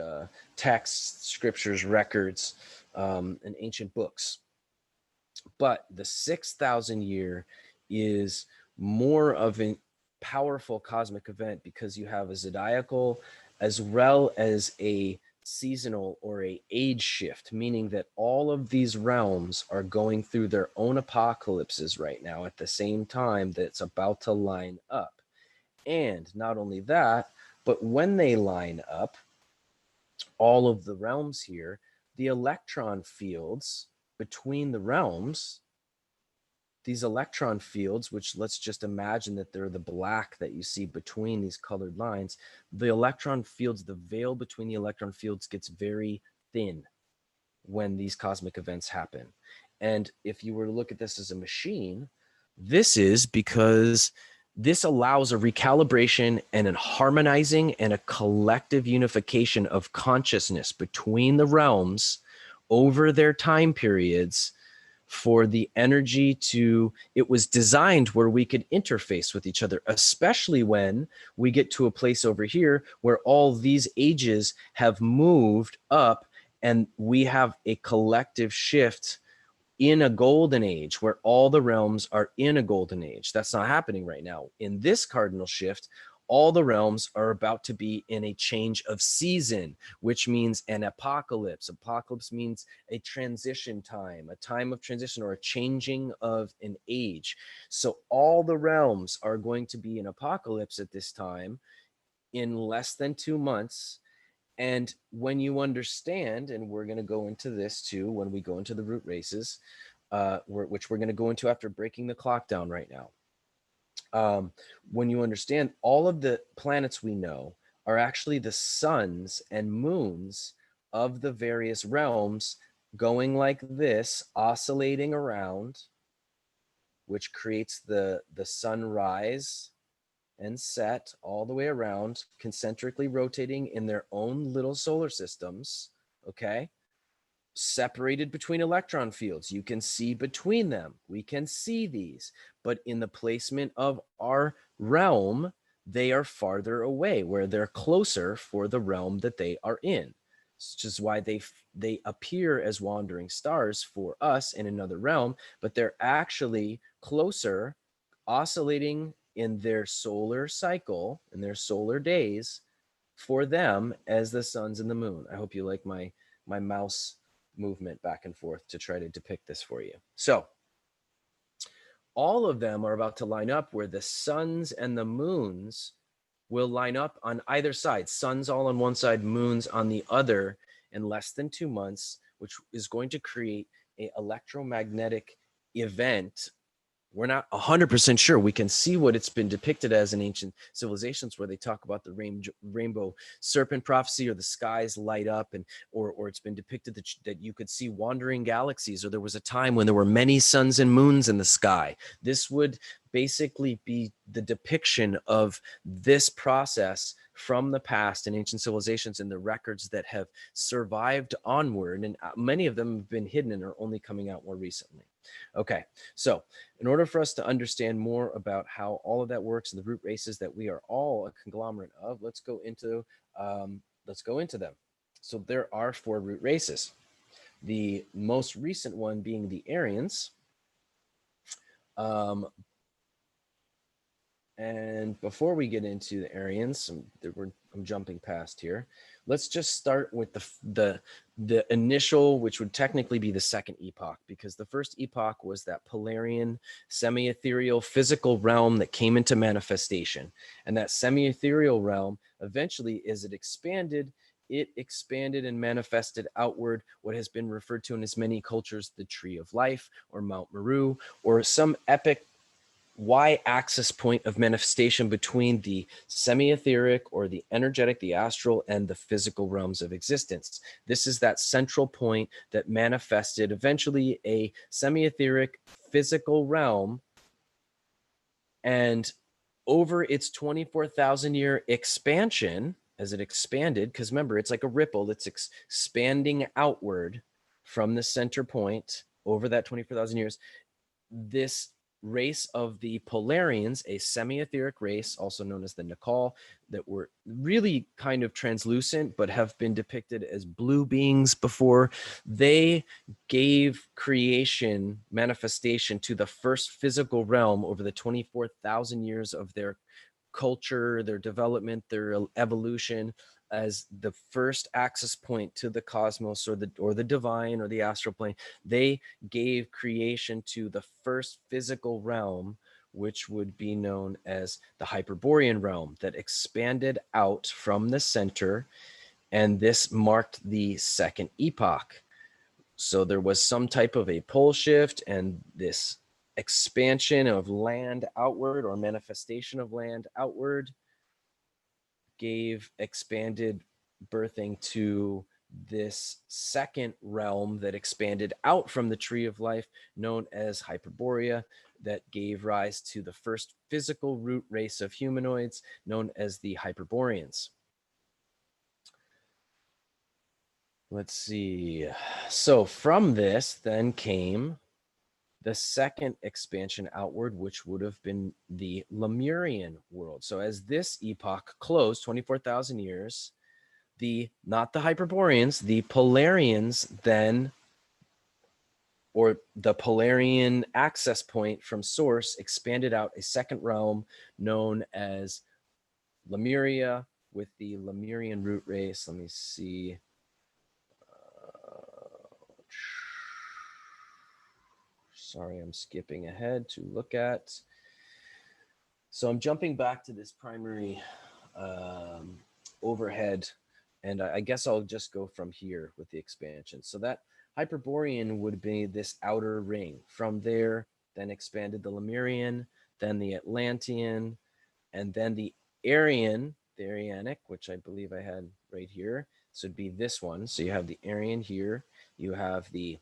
texts, scriptures, records, and ancient books. But the 6,000 year is more of a powerful cosmic event because you have a zodiacal as well as a seasonal or a age shift, meaning that all of these realms are going through their own apocalypses right now at the same time that it's about to line up. And not only that, but when they line up, all of the realms here, the electron fields between the realms, these electron fields, which let's just imagine that they're the black that you see between these colored lines, the electron fields, the veil between the electron fields gets very thin when these cosmic events happen. And if you were to look at this as a machine, this is because this allows a recalibration and a harmonizing and a collective unification of consciousness between the realms over their time periods for the energy to, it was designed where we could interface with each other, especially when we get to a place over here where all these ages have moved up and we have a collective shift in a golden age where all the realms are in a golden age. That's not happening right now. In this cardinal shift, all the realms are about to be in a change of season, which means an apocalypse. Apocalypse means a transition time, a time of transition or a changing of an age. So all the realms are going to be in apocalypse at this time in less than 2 months. And when you understand, and we're going to go into this too when we go into the root races, which we're going to go into after breaking the clock down right now. When you understand all of the planets we know are actually the suns and moons of the various realms going like this, oscillating around, which creates the sunrise and set all the way around, concentrically rotating in their own little solar systems, okay? Separated between electron fields. You can see between them. We can see these, but in the placement of our realm, they are farther away, where they're closer for the realm that they are in. Which is why they appear as wandering stars for us in another realm, but they're actually closer, oscillating in their solar cycle, in their solar days, for them as the suns and the moon. I hope you like my mouse movement back and forth to try to depict this for you. So all of them are about to line up where the suns and the moons will line up on either side. Suns all on one side, moons on the other in less than 2 months, which is going to create an electromagnetic event. We're not 100% sure. We can see what it's been depicted as in ancient civilizations, where they talk about the rainbow serpent prophecy, or the skies light up, and or it's been depicted that you could see wandering galaxies, or there was a time when there were many suns and moons in the sky. This would basically be the depiction of this process from the past in ancient civilizations, and the records that have survived onward, and many of them have been hidden and are only coming out more recently. Okay, so in order for us to understand more about how all of that works and the root races that we are all a conglomerate of, let's go into them. So there are 4 root races. The most recent one being the Aryans. And before we get into the Aryans, I'm jumping past here. Let's just start with the initial, which would technically be the second epoch, because the first epoch was that Polarian, semi-ethereal, physical realm that came into manifestation. And that semi-ethereal realm, eventually, as it expanded and manifested outward what has been referred to in as many cultures the Tree of Life, or Mount Meru, or some epic y-axis point of manifestation between the semi-etheric, or the energetic, the astral, and the physical realms of existence. This is that central point that manifested eventually a semi-etheric physical realm, and over its 24,000 year expansion, as it expanded, because remember, it's like a ripple that's expanding outward from the center point over that 24,000 years, this race of the Polarians, a semi-etheric race, also known as the Nakal, that were really kind of translucent, but have been depicted as blue beings before. They gave creation, manifestation, to the first physical realm over the 24,000 years of their culture, their development, their evolution, as the first access point to the cosmos, or the divine, or the astral plane. They gave creation to the first physical realm, which would be known as the Hyperborean realm, that expanded out from the center, and this marked the second epoch. So there was some type of a pole shift, and this expansion of land outward, or manifestation of land outward, gave expanded birthing to this second realm that expanded out from the Tree of Life, known as Hyperborea, that gave rise to the first physical root race of humanoids, known as the Hyperboreans. Let's see. So from this then came the second expansion outward, which would have been the Lemurian world. So as this epoch closed, 24,000 years, not the Hyperboreans, the Polarians then, or the Polarian access point from source, expanded out a second realm known as Lemuria, with the Lemurian root race. Let me see. Sorry, I'm skipping ahead to look at. So I'm jumping back to this primary overhead, and I guess I'll just go from here with the expansion. So that Hyperborean would be this outer ring. From there, then expanded the Lemurian, then the Atlantean, and then the Aryan, the Aryanic, which I believe I had right here. This would be this one. So you have the Aryan here. You have the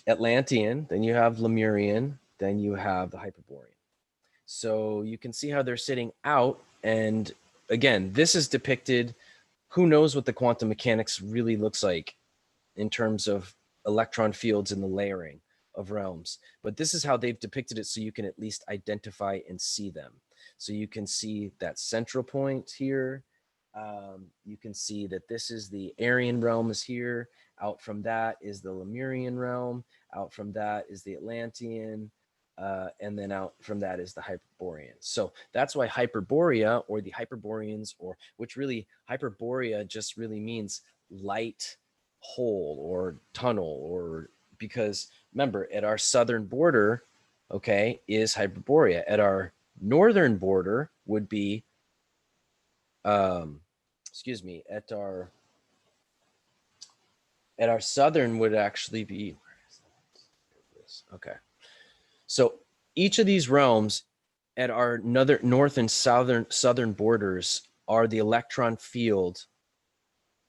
Atlantean, then you have Lemurian, then you have the Hyperborean. So you can see how they're sitting out. And again, this is depicted. Who knows what the quantum mechanics really looks like in terms of electron fields and the layering of realms. But this is how they've depicted it, so you can at least identify and see them. So you can see that central point here. You can see that this is the Aryan realm is here. Out from that is the Lemurian realm. Out from that is the Atlantean. And then out from that is the Hyperborean. So that's why Hyperborea, or the Hyperboreans, or which really Hyperborea just really means light hole or tunnel, or because remember, at our southern border, okay, is Hyperborea. At our northern border would be excuse me, at our southern would actually be, okay, so each of these realms at our north and southern borders are the electron field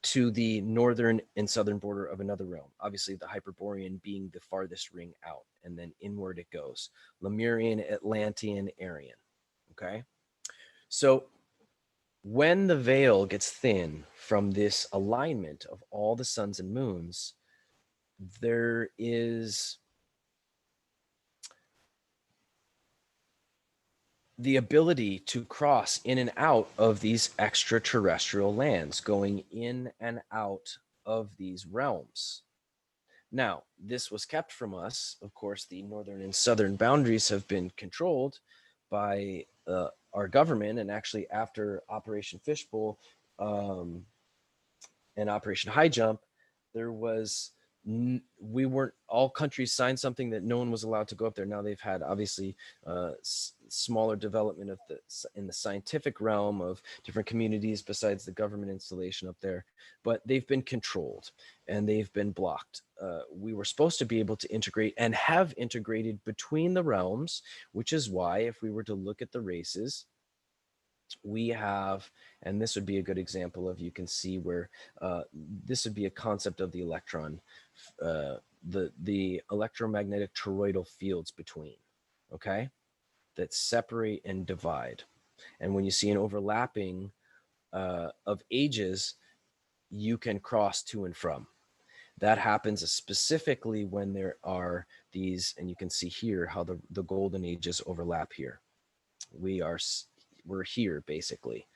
to the northern and southern border of another realm. Obviously, the Hyperborean being the farthest ring out, and then inward it goes. Lemurian, Atlantean, Aryan. Okay? So when the veil gets thin from this alignment of all the suns and moons, there is the ability to cross in and out of these extraterrestrial lands, going in and out of these realms. Now, this was kept from us. Of course, the northern and southern boundaries have been controlled by our government. And actually, after Operation Fishbowl and Operation High Jump, there was we weren't, all countries signed something that no one was allowed to go up there. Now they've had obviously smaller development of in the scientific realm of different communities besides the government installation up there, but they've been controlled and they've been blocked. We were supposed to be able to integrate and have integrated between the realms, which is why if we were to look at the races, we have, and this would be a good example of, you can see where this would be a concept of the electron, the electromagnetic toroidal fields between, okay, that separate and divide. And when you see an overlapping of ages, you can cross to and from. That happens specifically when there are these, and you can see here how the golden ages overlap here. We're here basically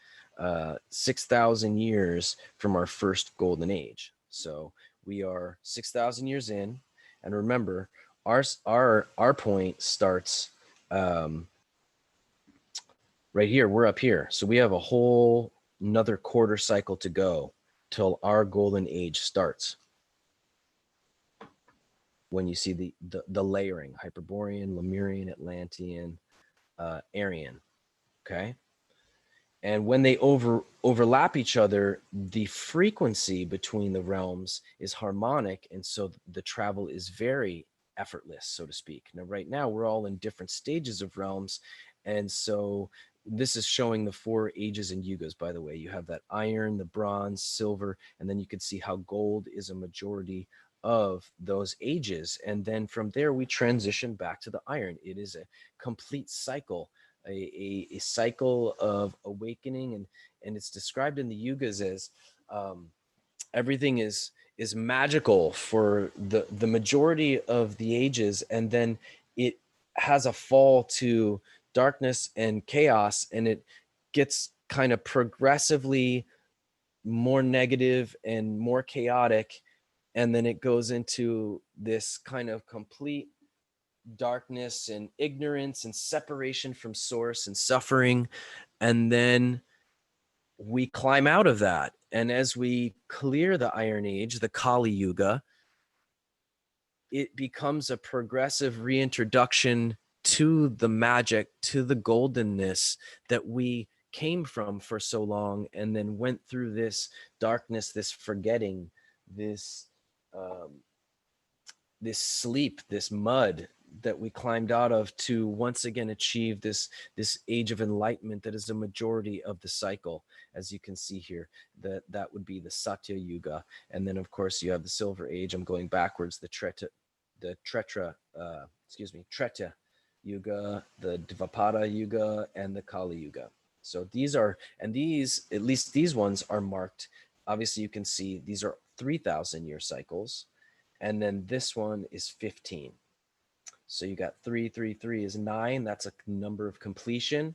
6,000 years from our first golden age. So we are 6,000 years in, and remember, our point starts right here. We're up here, so we have a whole another quarter cycle to go till our golden age starts. When you see the layering, Hyperborean, Lemurian, Atlantean, Aryan, okay? And when they overlap each other, the frequency between the realms is harmonic, and so the travel is very effortless, so to speak. Now, right now, we're all in different stages of realms, and so this is showing the 4 ages and yugas, by the way. You have that iron, the bronze, silver, and then you can see how gold is a majority of those ages. And then from there, we transition back to the iron. It is a complete cycle, a cycle of awakening, and it's described in the yugas as everything is magical for the majority of the ages, and then it has a fall to darkness and chaos, and it gets kind of progressively more negative and more chaotic, and then it goes into this kind of complete darkness and ignorance and separation from source and suffering. And then we climb out of that. And as we clear the Iron Age, the Kali Yuga, it becomes a progressive reintroduction to the magic, to the goldenness that we came from for so long, and then went through this darkness, this forgetting, this this sleep, this mud that we climbed out of, to once again achieve this age of enlightenment that is the majority of the cycle. As you can see here, that would be the Satya Yuga. And then of course you have the Silver Age. I'm going backwards, the Treta Yuga, the Dvapada Yuga, and the Kali Yuga. So these are, and these, at least these ones are marked. Obviously, you can see these are 3,000 year cycles. And then this one is 15. So you got 333 is 9. That's a number of completion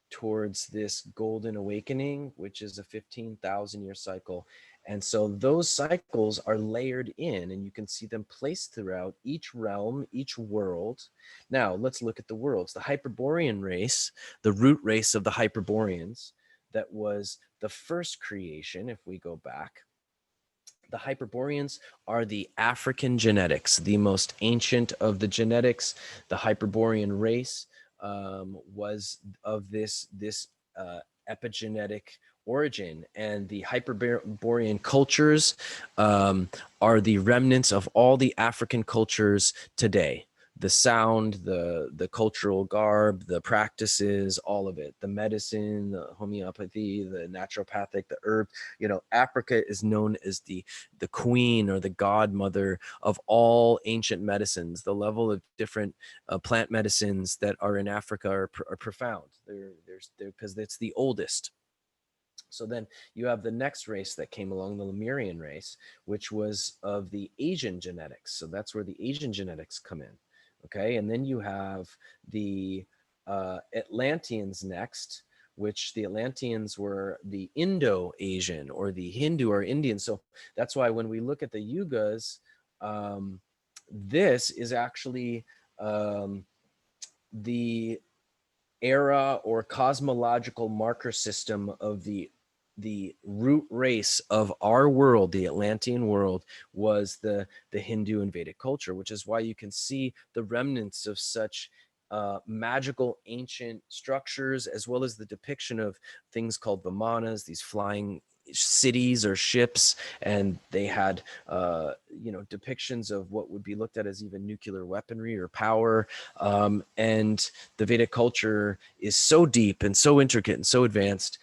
towards this golden awakening, which is a 15,000 year cycle. And so those cycles are layered in, and you can see them placed throughout each realm, each world. Now let's look at the worlds. The Hyperborean race, the root race of the Hyperboreans, that was the first creation, if we go back. The Hyperboreans are the African genetics, the most ancient of the genetics. The Hyperborean race was of this epigenetic origin, and the Hyperborean cultures are the remnants of all the African cultures today. The sound, the cultural garb, the practices, all of it, the medicine, the homeopathy, the naturopathic, the herb. You know, Africa is known as the queen or the godmother of all ancient medicines. The level of different plant medicines that are in Africa are profound. They're because it's the oldest. So then you have the next race that came along, the Lemurian race, which was of the Asian genetics. So that's where the Asian genetics come in. Okay. And then you have the Atlanteans next, which the Atlanteans were the Indo-Asian or the Hindu or Indian. So that's why when we look at the yugas, this is actually the era or cosmological marker system of the root race of our world. The Atlantean world was the Hindu and Vedic culture, which is why you can see the remnants of such magical ancient structures, as well as the depiction of things called vimanas, these flying cities or ships, and they had depictions of what would be looked at as even nuclear weaponry or power. And the Vedic culture is so deep and so intricate and so advanced.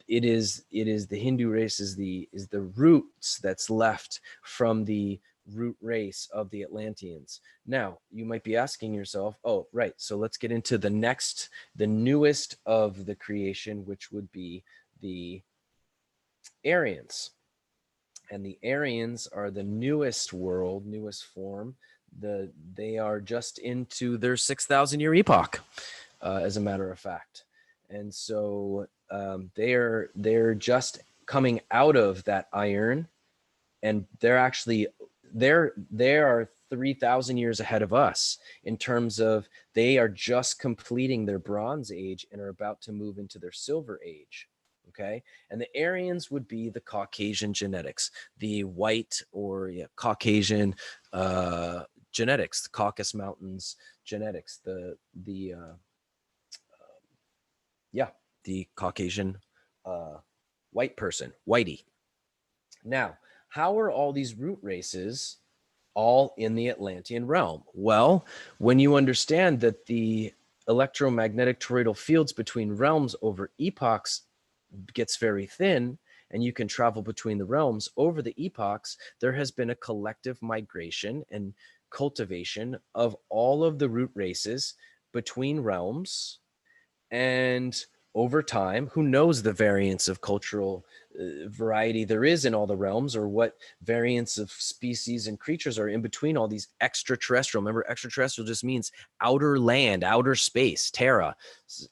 It is the Hindu race is the roots that's left from the root race of the Atlanteans. Now, you might be asking yourself, oh, right, so let's get into the newest of the creation, which would be the Aryans. And the Aryans are the newest world, newest form. They are just into their 6,000 year epoch, as a matter of fact. And so they're just coming out of that iron, and they are 3,000 years ahead of us in terms of they are just completing their Bronze Age and are about to move into their Silver Age. Okay. And the Aryans would be the Caucasian genetics, the white or Caucasian genetics, the Caucasus Mountains genetics, the Caucasian white person, whitey. Now, how are all these root races all in the Atlantean realm? Well, when you understand that the electromagnetic toroidal fields between realms over epochs gets very thin, and you can travel between the realms over the epochs, there has been a collective migration and cultivation of all of the root races between realms. And over time, who knows the variance of cultural variety there is in all the realms, or what variants of species and creatures are in between all these extraterrestrial. Remember, extraterrestrial just means outer land, outer space, terra,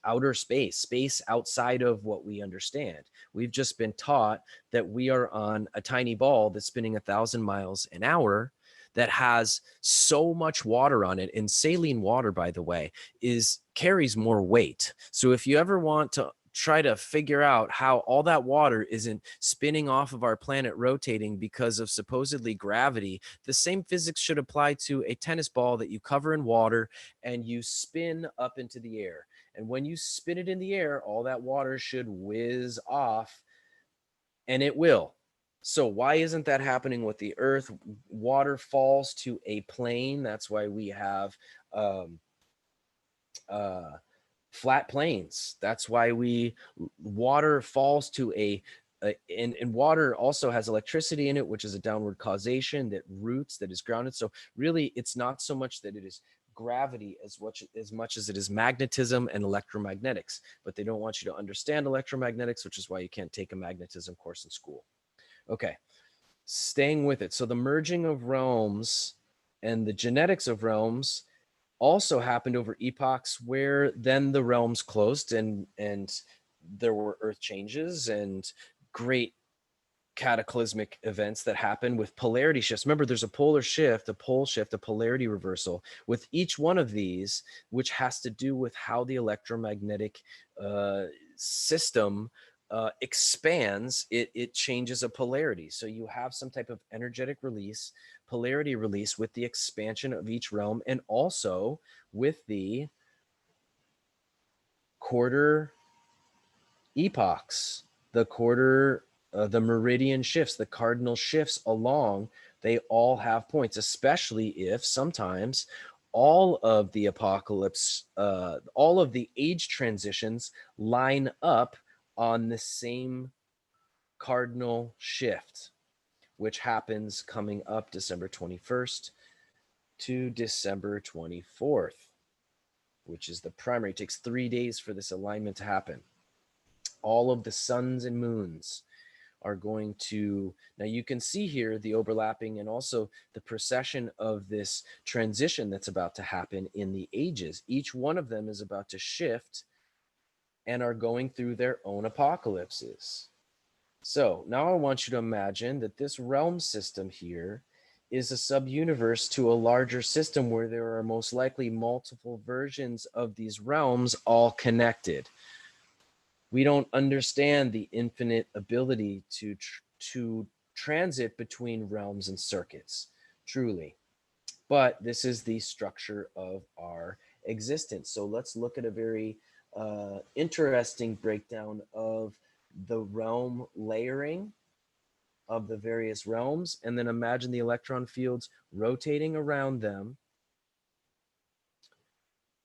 outer space outside of what we understand. We've just been taught that we are on a tiny ball that's spinning 1,000 miles an hour that has so much water on it. And saline water, by the way, carries more weight. So if you ever want to try to figure out how all that water isn't spinning off of our planet rotating because of supposedly gravity, the same physics should apply to a tennis ball that you cover in water and you spin up into the air. And when you spin it in the air, all that water should whiz off, and it will. So why isn't that happening with the earth? Water falls to a plane. That's why we have flat plains. That's why water falls to and water also has electricity in it, which is a downward causation that roots, that is grounded. So really, it's not so much that it is gravity as much as it is magnetism and electromagnetics, but they don't want you to understand electromagnetics, which is why you can't take a magnetism course in school. Okay, staying with it. So the merging of realms and the genetics of realms also happened over epochs where then the realms closed and there were earth changes and great cataclysmic events that happen with polarity shifts. Remember, there's a polar shift, a pole shift, a polarity reversal with each one of these, which has to do with how the electromagnetic system expands. It changes a polarity. So you have some type of energetic release, polarity release with the expansion of each realm, and also with the quarter epochs, the meridian shifts, the cardinal shifts along, they all have points, especially if sometimes all of the apocalypse, all of the age transitions line up on the same cardinal shift, which happens coming up December 21st to December 24th, which is the primary. It takes 3 days for this alignment to happen. All of the suns and moons are going to, now you can see here the overlapping and also the precession of this transition that's about to happen in the ages. Each one of them is about to shift and are going through their own apocalypses. So now I want you to imagine that this realm system here is a sub-universe to a larger system where there are most likely multiple versions of these realms all connected. We don't understand the infinite ability to transit between realms and circuits, truly. But this is the structure of our existence. So let's look at a very interesting breakdown of the realm layering of the various realms, and then imagine the electron fields rotating around them,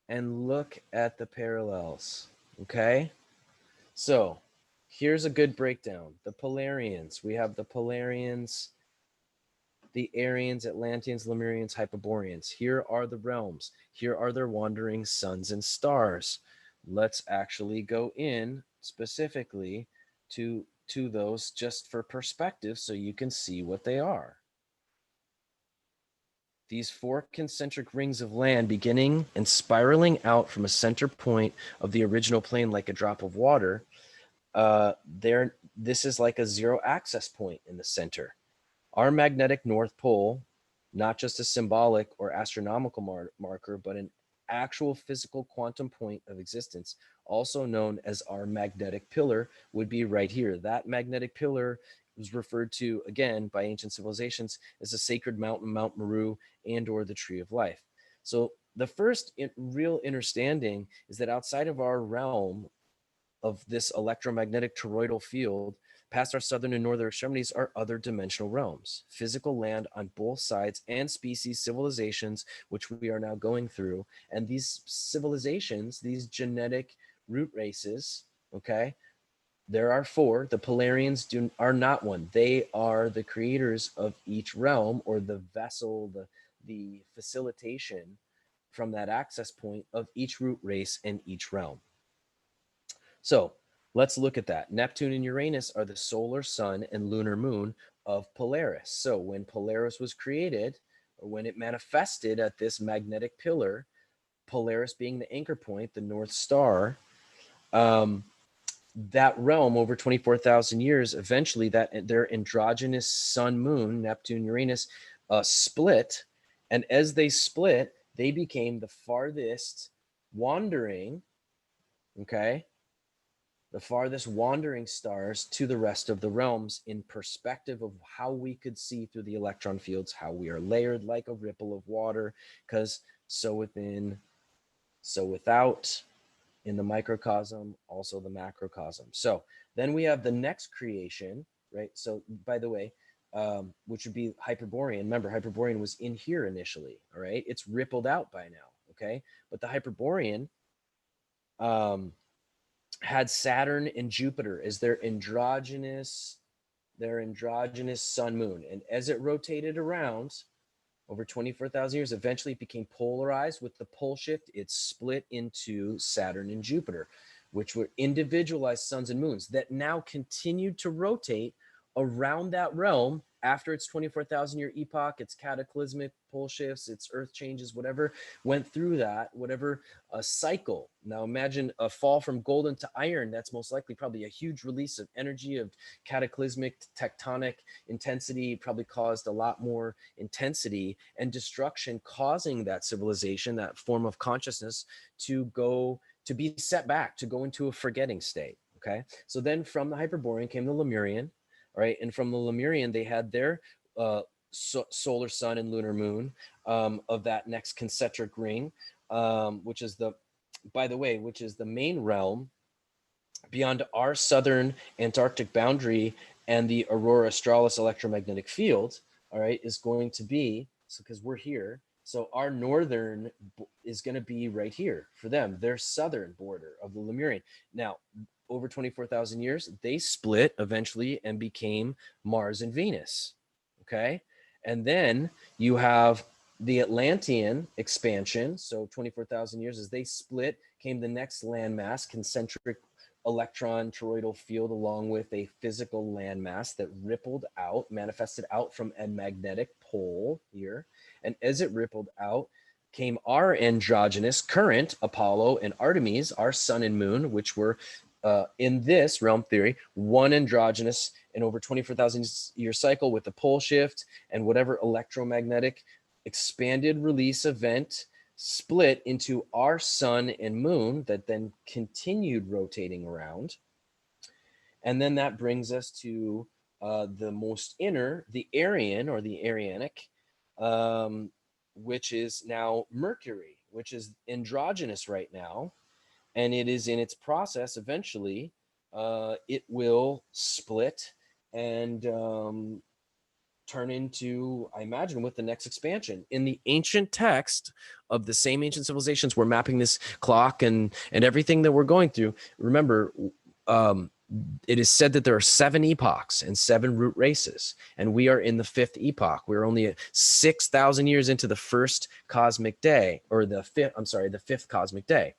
and look at the parallels, okay? So here's a good breakdown. The Polarians, we have the Polarians, the Aryans, Atlanteans, Lemurians, Hyperboreans. Here are the realms. Here are their wandering suns and stars. Let's actually go in specifically to those just for perspective so you can see what they are. These 4 concentric rings of land beginning and spiraling out from a center point of the original plane like a drop of water, this is like a zero access point in the center. Our magnetic North Pole, not just a symbolic or astronomical marker, but an actual physical quantum point of existence, also known as our magnetic pillar, would be right here. That magnetic pillar was referred to, again, by ancient civilizations as a sacred mountain, Mount Meru, and or the tree of life. So the first real understanding is that outside of our realm of this electromagnetic toroidal field, past our southern and northern extremities, are other dimensional realms, physical land on both sides, and species civilizations, which we are now going through. And these civilizations, these genetic root races, okay, there are 4. The Polarians are not one. They are the creators of each realm, or the vessel, the facilitation from that access point of each root race and each realm. So let's look at that. Neptune and Uranus are the solar sun and lunar moon of Polaris. So when Polaris was created, or when it manifested at this magnetic pillar, Polaris being the anchor point, the North Star, that realm over 24,000 years, eventually that their androgynous sun moon, Neptune, Uranus, split. And as they split, they became the farthest wandering, okay, the farthest wandering stars to the rest of the realms in perspective of how we could see through the electron fields, how we are layered like a ripple of water, because so within, so without, in the microcosm, also the macrocosm. So then we have the next creation, right? So by the way, which would be Hyperborean. Remember, Hyperborean was in here initially, all right? It's rippled out by now, okay? But the Hyperborean had Saturn and Jupiter as their androgynous sun moon. And as it rotated around, Over 24,000 years, eventually it became polarized. With the pole shift, it split into Saturn and Jupiter, which were individualized suns and moons that now continued to rotate around that realm after its 24,000 year epoch, its cataclysmic pole shifts, its earth changes, whatever went through that, whatever a cycle. Now imagine a fall from golden to iron. That's most likely probably a huge release of energy, of cataclysmic tectonic intensity, probably caused a lot more intensity and destruction, causing that civilization, that form of consciousness, to be set back, to go into a forgetting state. Okay, so then from the Hyperborean came the Lemurian. All right, and from the Lemurian they had their solar sun and lunar moon of that next concentric ring, which is the, by the way, which is the main realm beyond our southern Antarctic boundary and the Aurora Australis electromagnetic field. All right, is going to be, so because we're here, so our northern is going to be right here for them, their southern border of the Lemurian. Now, over 24,000 years, they split eventually and became Mars and Venus. Okay. And then you have the Atlantean expansion. So 24,000 years, as they split, came the next landmass, concentric electron toroidal field, along with a physical landmass that rippled out, manifested out from a magnetic pole here. And as it rippled out, came our androgynous current, Apollo and Artemis, our sun and moon, which were in this realm theory, one androgynous in over 24,000 year cycle with the pole shift and whatever electromagnetic expanded release event split into our sun and moon that then continued rotating around. And then that brings us to the most inner, the Aryan or the Arianic, which is now Mercury, which is androgynous right now. And it is in its process. Eventually it will split and turn into, I imagine, with the next expansion. In the ancient text of the same ancient civilizations, we're mapping this clock and everything that we're going through. Remember, it is said that there are 7 epochs and 7 root races, and we are in the 5th epoch. We're only 6,000 years into the first cosmic day, or the 5th cosmic day.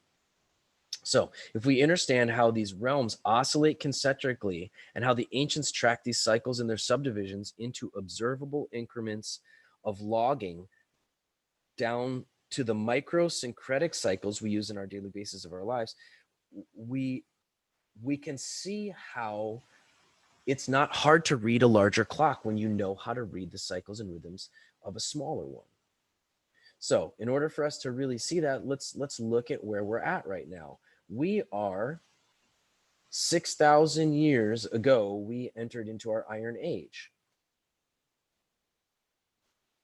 So if we understand how these realms oscillate concentrically and how the ancients track these cycles and their subdivisions into observable increments of logging down to the microsyncretic cycles we use in our daily basis of our lives, we can see how it's not hard to read a larger clock when you know how to read the cycles and rhythms of a smaller one. So in order for us to really see that, let's look at where we're at right now. We are 6,000 years ago, we entered into our Iron Age.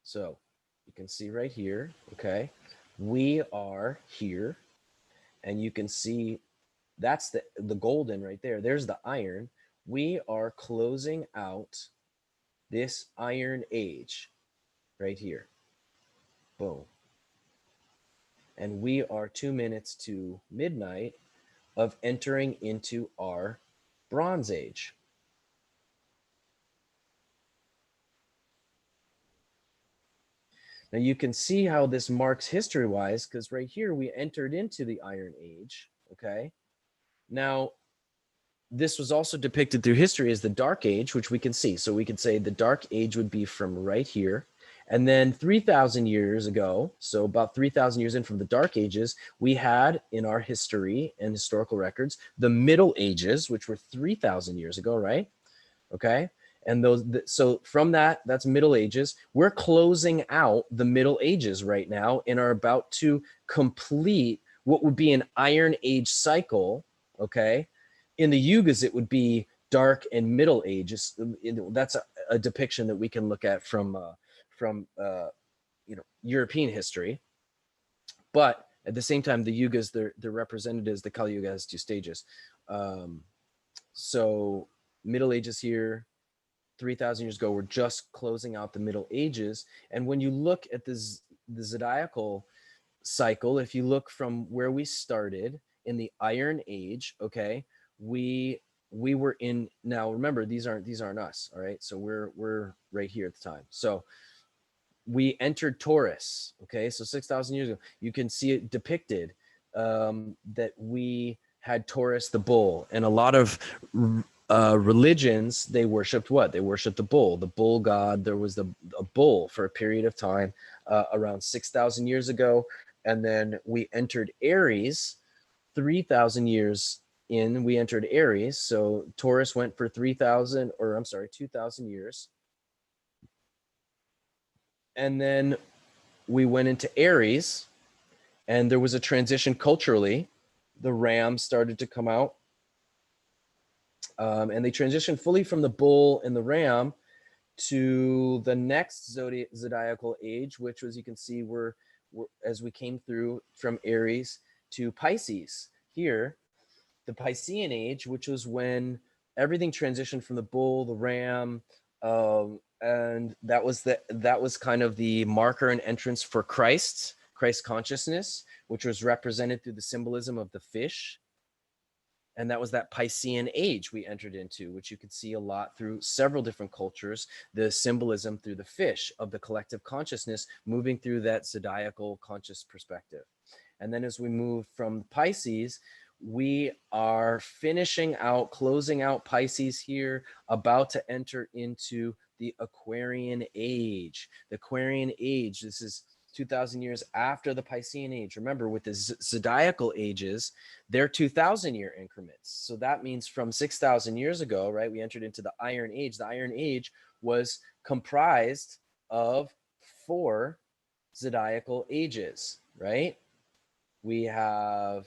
So you can see right here, okay, we are here, and you can see that's the golden right there. There's the iron. We are closing out this Iron Age right here. Boom. And we are 2 minutes to midnight of entering into our Bronze Age. Now you can see how this marks history-wise, because right here we entered into the Iron Age, okay? Now, this was also depicted through history as the Dark Age, which we can see. So we could say the Dark Age would be from right here. And then 3,000 years ago, so about 3,000 years in from the Dark Ages, we had in our history and historical records, the Middle Ages, which were 3,000 years ago, right? Okay. And so from that's Middle Ages. We're closing out the Middle Ages right now and are about to complete what would be an Iron Age cycle. Okay. In the Yugas, it would be Dark and Middle Ages. That's a depiction that we can look at from European history. But at the same time, the Yugas, they're represented as the Kali Yuga has 2 stages. So Middle Ages here, 3,000 years ago, we're just closing out the Middle Ages. And when you look at the zodiacal cycle, if you look from where we started in the Iron Age, okay, we were in, now remember, these aren't us, all right? So we're right here at the time. So we entered Taurus. Okay, so 6,000 years ago, you can see it depicted that we had Taurus the bull, and a lot of religions, they worshipped what? They worshipped the bull god. There was a bull for a period of time around 6,000 years ago, and then we entered Aries 3,000 years in. We entered Aries, so Taurus went for 3,000, or I'm sorry, 2,000 years, and then we went into Aries, and there was a transition culturally. The ram started to come out, and they transitioned fully from the bull and the ram to the next zodiacal age, which was, you can see, we're as we came through from Aries to Pisces here, the Piscean age, which was when everything transitioned from the bull, the ram, and that was kind of the marker and entrance for Christ consciousness, which was represented through the symbolism of the fish. And that was that Piscean age we entered into, which you could see a lot through several different cultures, the symbolism through the fish of the collective consciousness moving through that zodiacal conscious perspective. And then as we move from Pisces, we are closing out Pisces here, about to enter into the Aquarian age. The Aquarian age, this is 2,000 years after the Piscean age. Remember, with the zodiacal ages, they're 2,000-year increments. So that means from 6,000 years ago, right, we entered into the Iron Age. The Iron Age was comprised of 4 zodiacal ages, right? We have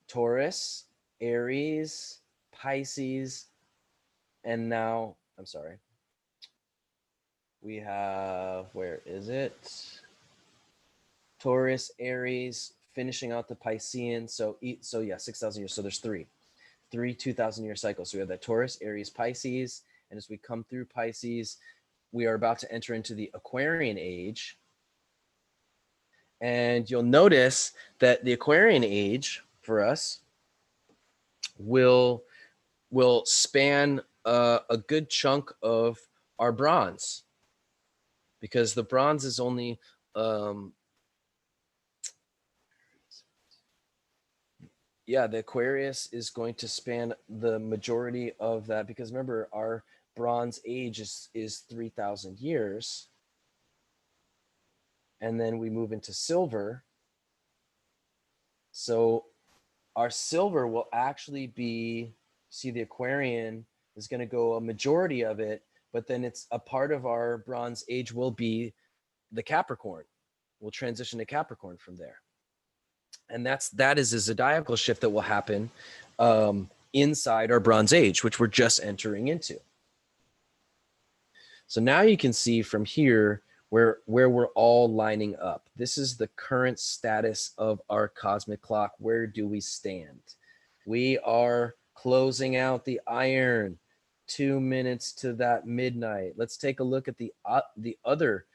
Taurus, Aries, Pisces, and now, I'm sorry, we have, where is it? Taurus, Aries, finishing out the Piscean. So yeah, 6,000 years. So there's three 2,000-year cycles. So we have that Taurus, Aries, Pisces. And as we come through Pisces, we are about to enter into the Aquarian age. And you'll notice that the Aquarian age for us will span a good chunk of our bronze, because the bronze is only the Aquarius is going to span the majority of that, because remember, our bronze age is 3,000 years, and then we move into silver. So our silver will actually be, see, the Aquarian is going to go a majority of it, but then it's a part of our bronze age will be the Capricorn. We'll transition to Capricorn from there. And that is a zodiacal shift that will happen inside our bronze age, which we're just entering into. So now you can see from here where we're all lining up. This is the current status of our cosmic clock. Where do we stand? We are closing out the iron, 2 minutes to that midnight. Let's take a look at the other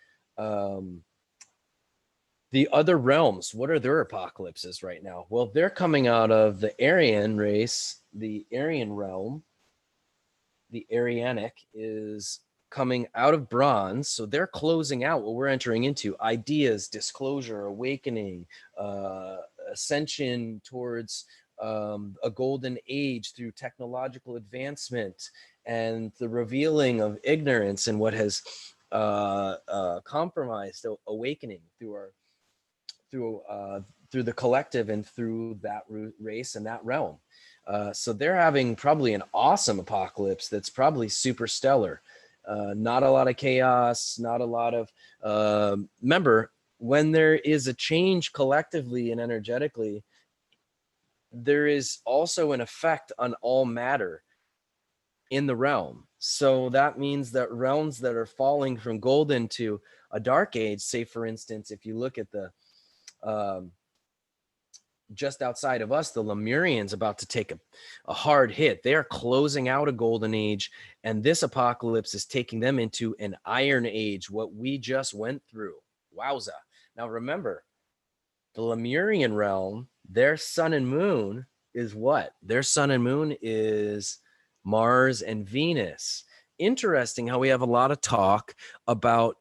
realms. What are their apocalypses right now? Well, they're coming out of the Aryan race, the Aryan realm. The Aryanic is coming out of bronze. So they're closing out what we're entering into: ideas, disclosure, awakening, ascension towards a golden age through technological advancement, and the revealing of ignorance and what has compromised awakening through the collective and through that race and that realm. So they're having probably an awesome apocalypse that's probably super stellar. Not a lot of chaos, not a lot of... remember, when there is a change collectively and energetically, there is also an effect on all matter in the realm. So that means that realms that are falling from golden to a dark age, say for instance, if you look at the just outside of us, the Lemurians about to take a hard hit. They are closing out a golden age, and this apocalypse is taking them into an iron age, what we just went through. Wowza. Now remember, the Lemurian realm, their sun and moon is what? Their sun and moon is Mars and Venus. interesting how we have a lot of talk about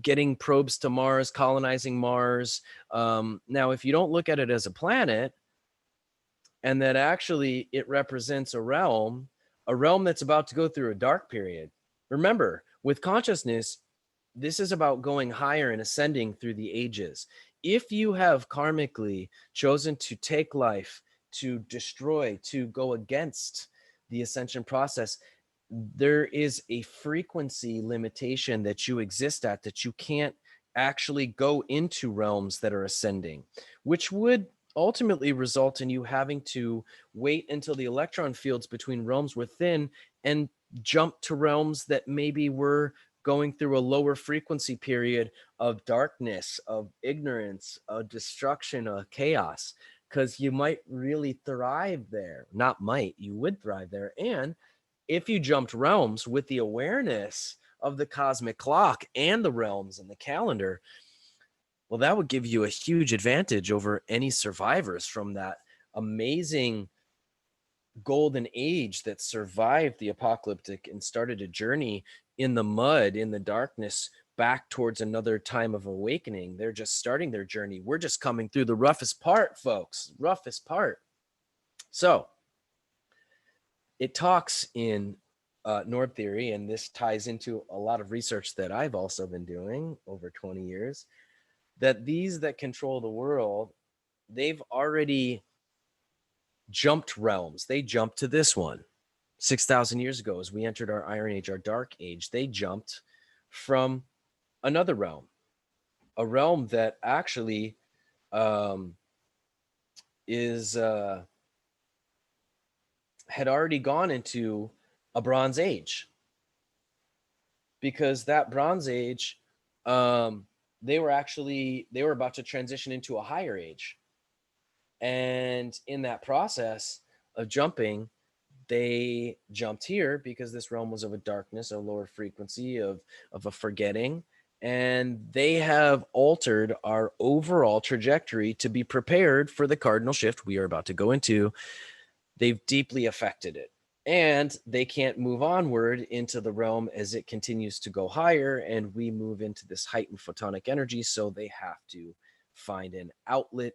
getting probes to Mars, colonizing Mars. Now, if you don't look at it as a planet, and that actually it represents a realm that's about to go through a dark period. Remember, with consciousness, this is about going higher and ascending through the ages. If you have karmically chosen to take life, to destroy, to go against the ascension process, there is a frequency limitation that you exist at, that you can't actually go into realms that are ascending, which would ultimately result in you having to wait until the electron fields between realms were thin and jump to realms that maybe were going through a lower frequency period of darkness, of ignorance, of destruction, of chaos, because you might really thrive there. Not might, you would thrive there. And if you jumped realms with the awareness of the cosmic clock and the realms and the calendar, well, that would give you a huge advantage over any survivors from that amazing golden age that survived the apocalyptic and started a journey in the mud, in the darkness, back towards another time of awakening. They're just starting their journey. We're just coming through the roughest part, folks, roughest part. So it talks in NORB theory, and this ties into a lot of research that I've also been doing over 20 years, that these that control the world, they've already jumped realms. They jumped to this one 6,000 years ago as we entered our Iron Age, our Dark Age. They jumped from another realm, a realm that actually is had already gone into a Bronze Age, because that Bronze Age, they were about to transition into a higher age. And in that process of jumping, they jumped here because this realm was of a darkness, a lower frequency of a forgetting. And they have altered our overall trajectory to be prepared for the cardinal shift we are about to go into. They've deeply affected it. And they can't move onward into the realm as it continues to go higher, and we move into this heightened photonic energy. So they have to find an outlet,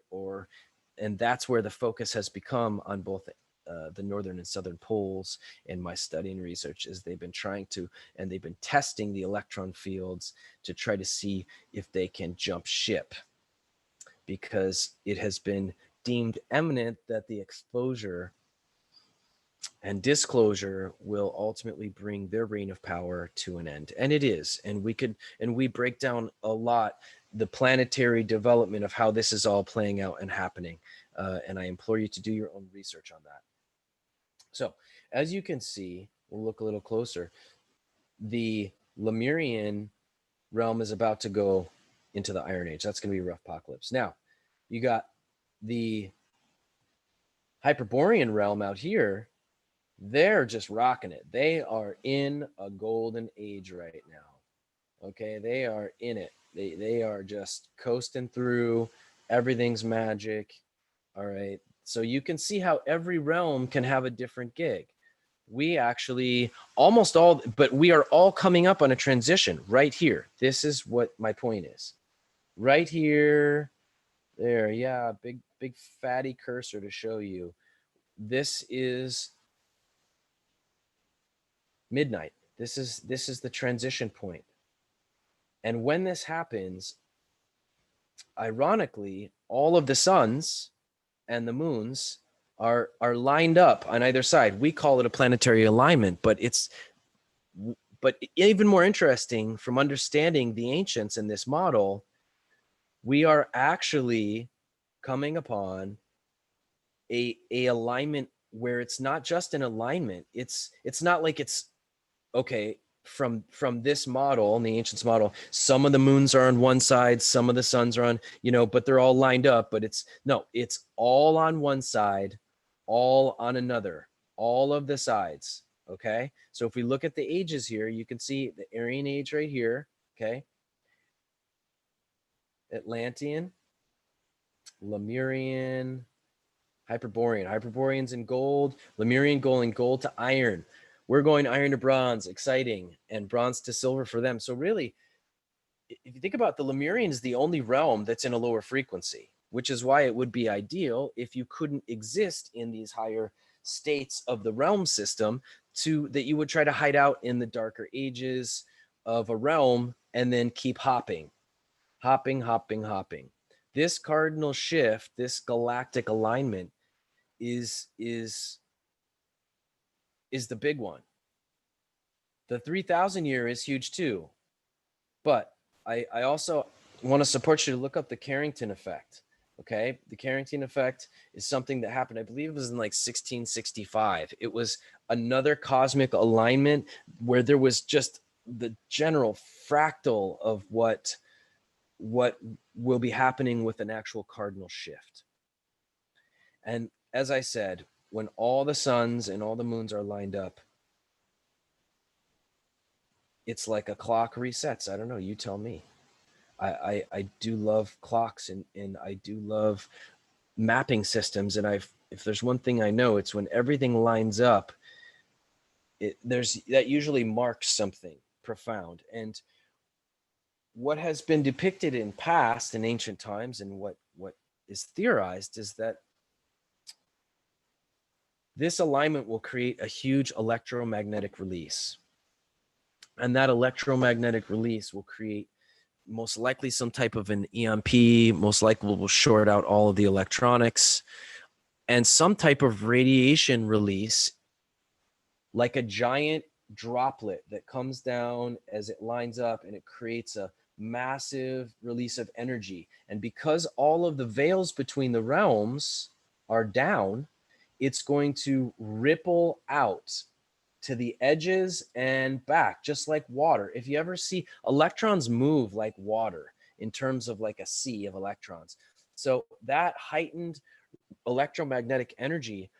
and that's where the focus has become on both the northern and southern poles. In my study and research, is they've been testing the electron fields to try to see if they can jump ship, because it has been deemed imminent that the exposure and disclosure will ultimately bring their reign of power to an end. And it is. And we break down a lot the planetary development of how this is all playing out and happening. And I implore you to do your own research on that. So as you can see, we'll look a little closer. The Lemurian realm is about to go into the Iron Age. That's going to be a rough apocalypse. Now, you got the Hyperborean realm out here. They're just rocking it. They are in a golden age right now. Okay, they are in it. They are just coasting through. Everything's magic. All right. So you can see how every realm can have a different gig. We actually but we are all coming up on a transition right here. This is what my point is. Right here. There. Yeah, big fatty cursor to show you. This is midnight. This is the transition point. And when this happens, ironically, all of the suns and the moons are lined up on either side. We call it a planetary alignment, but even more interesting, from understanding the ancients in this model, we are actually coming upon a alignment where it's not just an alignment. It's not like it's okay, from this model, in the ancients model, some of the moons are on one side, some of the suns are on, but they're all lined up. But it's all on one side, all on another, all of the sides. Okay, so if we look at the ages here, you can see the Aryan age right here. Okay, Atlantean, Lemurian, Hyperborean. Hyperborean's in gold, Lemurian gold, and gold to iron. we're going iron to bronze, exciting, and bronze to silver for them. So really, if you think about the Lemurian is the only realm that's in a lower frequency, which is why it would be ideal if you couldn't exist in these higher states of the realm system, to that you would try to hide out in the darker ages of a realm and then keep hopping, hopping, hopping, hopping. This cardinal shift, this galactic alignment is the big one. The 3,000 year is huge too. But I also want to support you to look up the Carrington effect. Okay. The Carrington effect is something that happened, I believe it was in like 1665. It was another cosmic alignment where there was just the general fractal of what will be happening with an actual cardinal shift. And as I said, when all the suns and all the moons are lined up, it's like a clock resets. I don't know. You tell me. I do love clocks, and I do love mapping systems. And if there's one thing I know, it's when everything lines up, that usually marks something profound. And what has been depicted in past and ancient times, and what is theorized, is that this alignment will create a huge electromagnetic release. And that electromagnetic release will create most likely some type of an EMP, most likely will short out all of the electronics, and some type of radiation release, like a giant droplet that comes down as it lines up, and it creates a massive release of energy. And because all of the veils between the realms are down, it's going to ripple out to the edges and back, just like water. If you ever see electrons move like water in terms of like a sea of electrons. So that heightened electromagnetic energy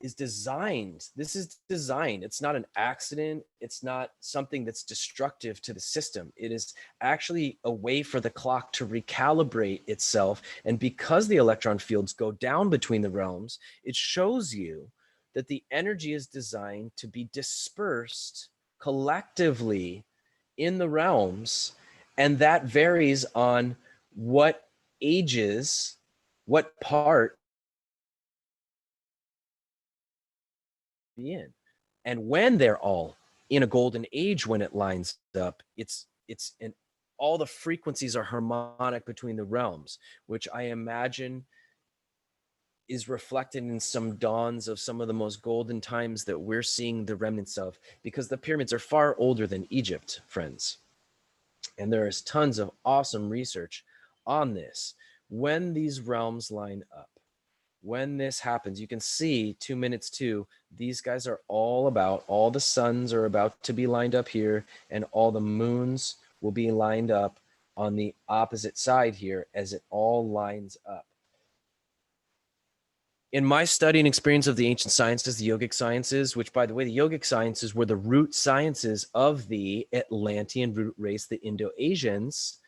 is designed. This is designed. It's not an accident. It's not something that's destructive to the system. It is actually a way for the clock to recalibrate itself. And because the electron fields go down between the realms, it shows you that the energy is designed to be dispersed collectively in the realms. And that varies on what ages, what part be in. And when they're all in a golden age, when it lines up, it's and all the frequencies are harmonic between the realms, which I imagine is reflected in some dawns of some of the most golden times that we're seeing the remnants of, because the pyramids are far older than Egypt, friends. And there is tons of awesome research on this. When these realms line up, when this happens, you can see 2 minutes 2, these guys are all the suns are about to be lined up here, and all the moons will be lined up on the opposite side here as it all lines up. In my study and experience of the ancient sciences, the yogic sciences, which, by the way, the yogic sciences were the root sciences of the Atlantean root race, the Indo-Asians.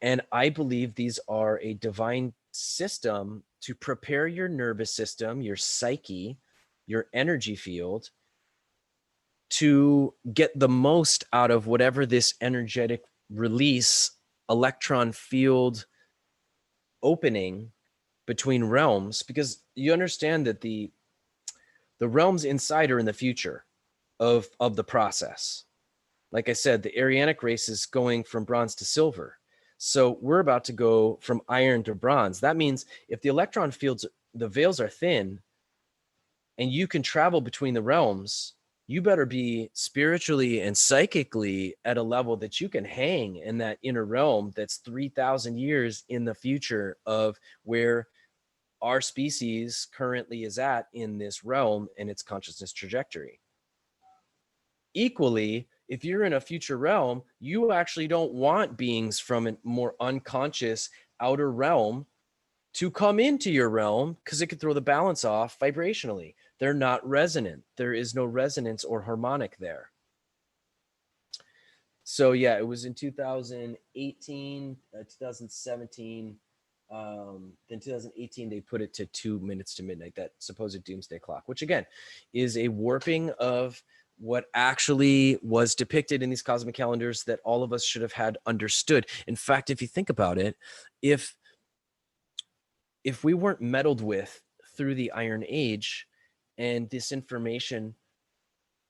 And I believe these are a divine system to prepare your nervous system, your psyche, your energy field, to get the most out of whatever this energetic release, electron field opening between realms, because you understand that the realms inside are in the future of the process. Like I said, the Arianic race is going from bronze to silver. So we're about to go from iron to bronze. That means if the electron fields, the veils are thin, and you can travel between the realms, you better be spiritually and psychically at a level that you can hang in that inner realm that's 3,000 years in the future of where our species currently is at in this realm and its consciousness trajectory. Equally, if you're in a future realm, you actually don't want beings from a more unconscious outer realm to come into your realm, because it could throw the balance off vibrationally. They're not resonant. There is no resonance or harmonic there. So yeah, it was in 2018, 2017. Then 2018, they put it to 2 minutes to midnight, that supposed doomsday clock, which again is a warping of what actually was depicted in these cosmic calendars that all of us should have had understood. In fact, if you think about it, if we weren't meddled with through the Iron Age, and this information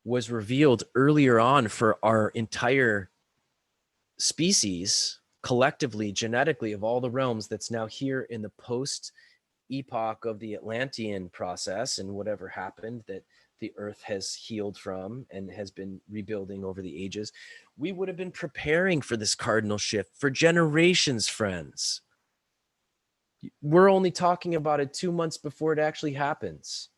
was revealed earlier on for our entire species, collectively, genetically, of all the realms, that's now here in the post epoch of the Atlantean process and whatever happened that the earth has healed from and has been rebuilding over the ages, we would have been preparing for this cardinal shift for generations, friends. We're only talking about it 2 months before it actually happens.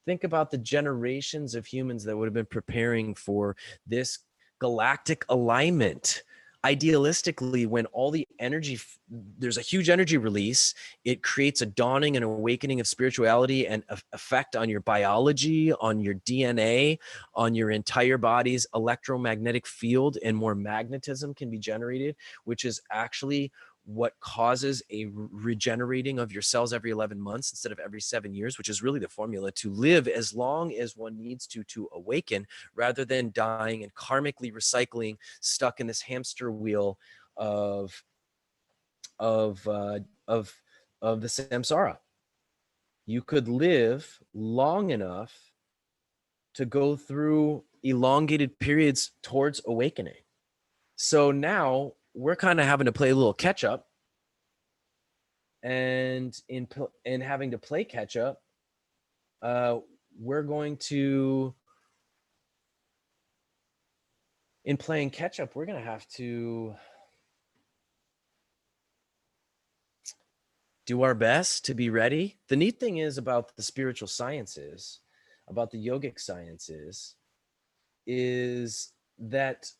Think about the generations of humans that would have been preparing for this galactic alignment. Idealistically, when all the energy, there's a huge energy release, it creates a dawning and awakening of spirituality and effect on your biology, on your DNA, on your entire body's electromagnetic field, and more magnetism can be generated, which is actually what causes a regenerating of your cells every 11 months instead of every 7 years, which is really the formula to live as long as one needs to awaken, rather than dying and karmically recycling, stuck in this hamster wheel of the samsara. You could live long enough to go through elongated periods towards awakening. So now we're kind of having to play a little catch up, and in having to play catch up, we're going to, in playing catch up, we're going to have to do our best to be ready. The neat thing is about the spiritual sciences, about the yogic sciences, is that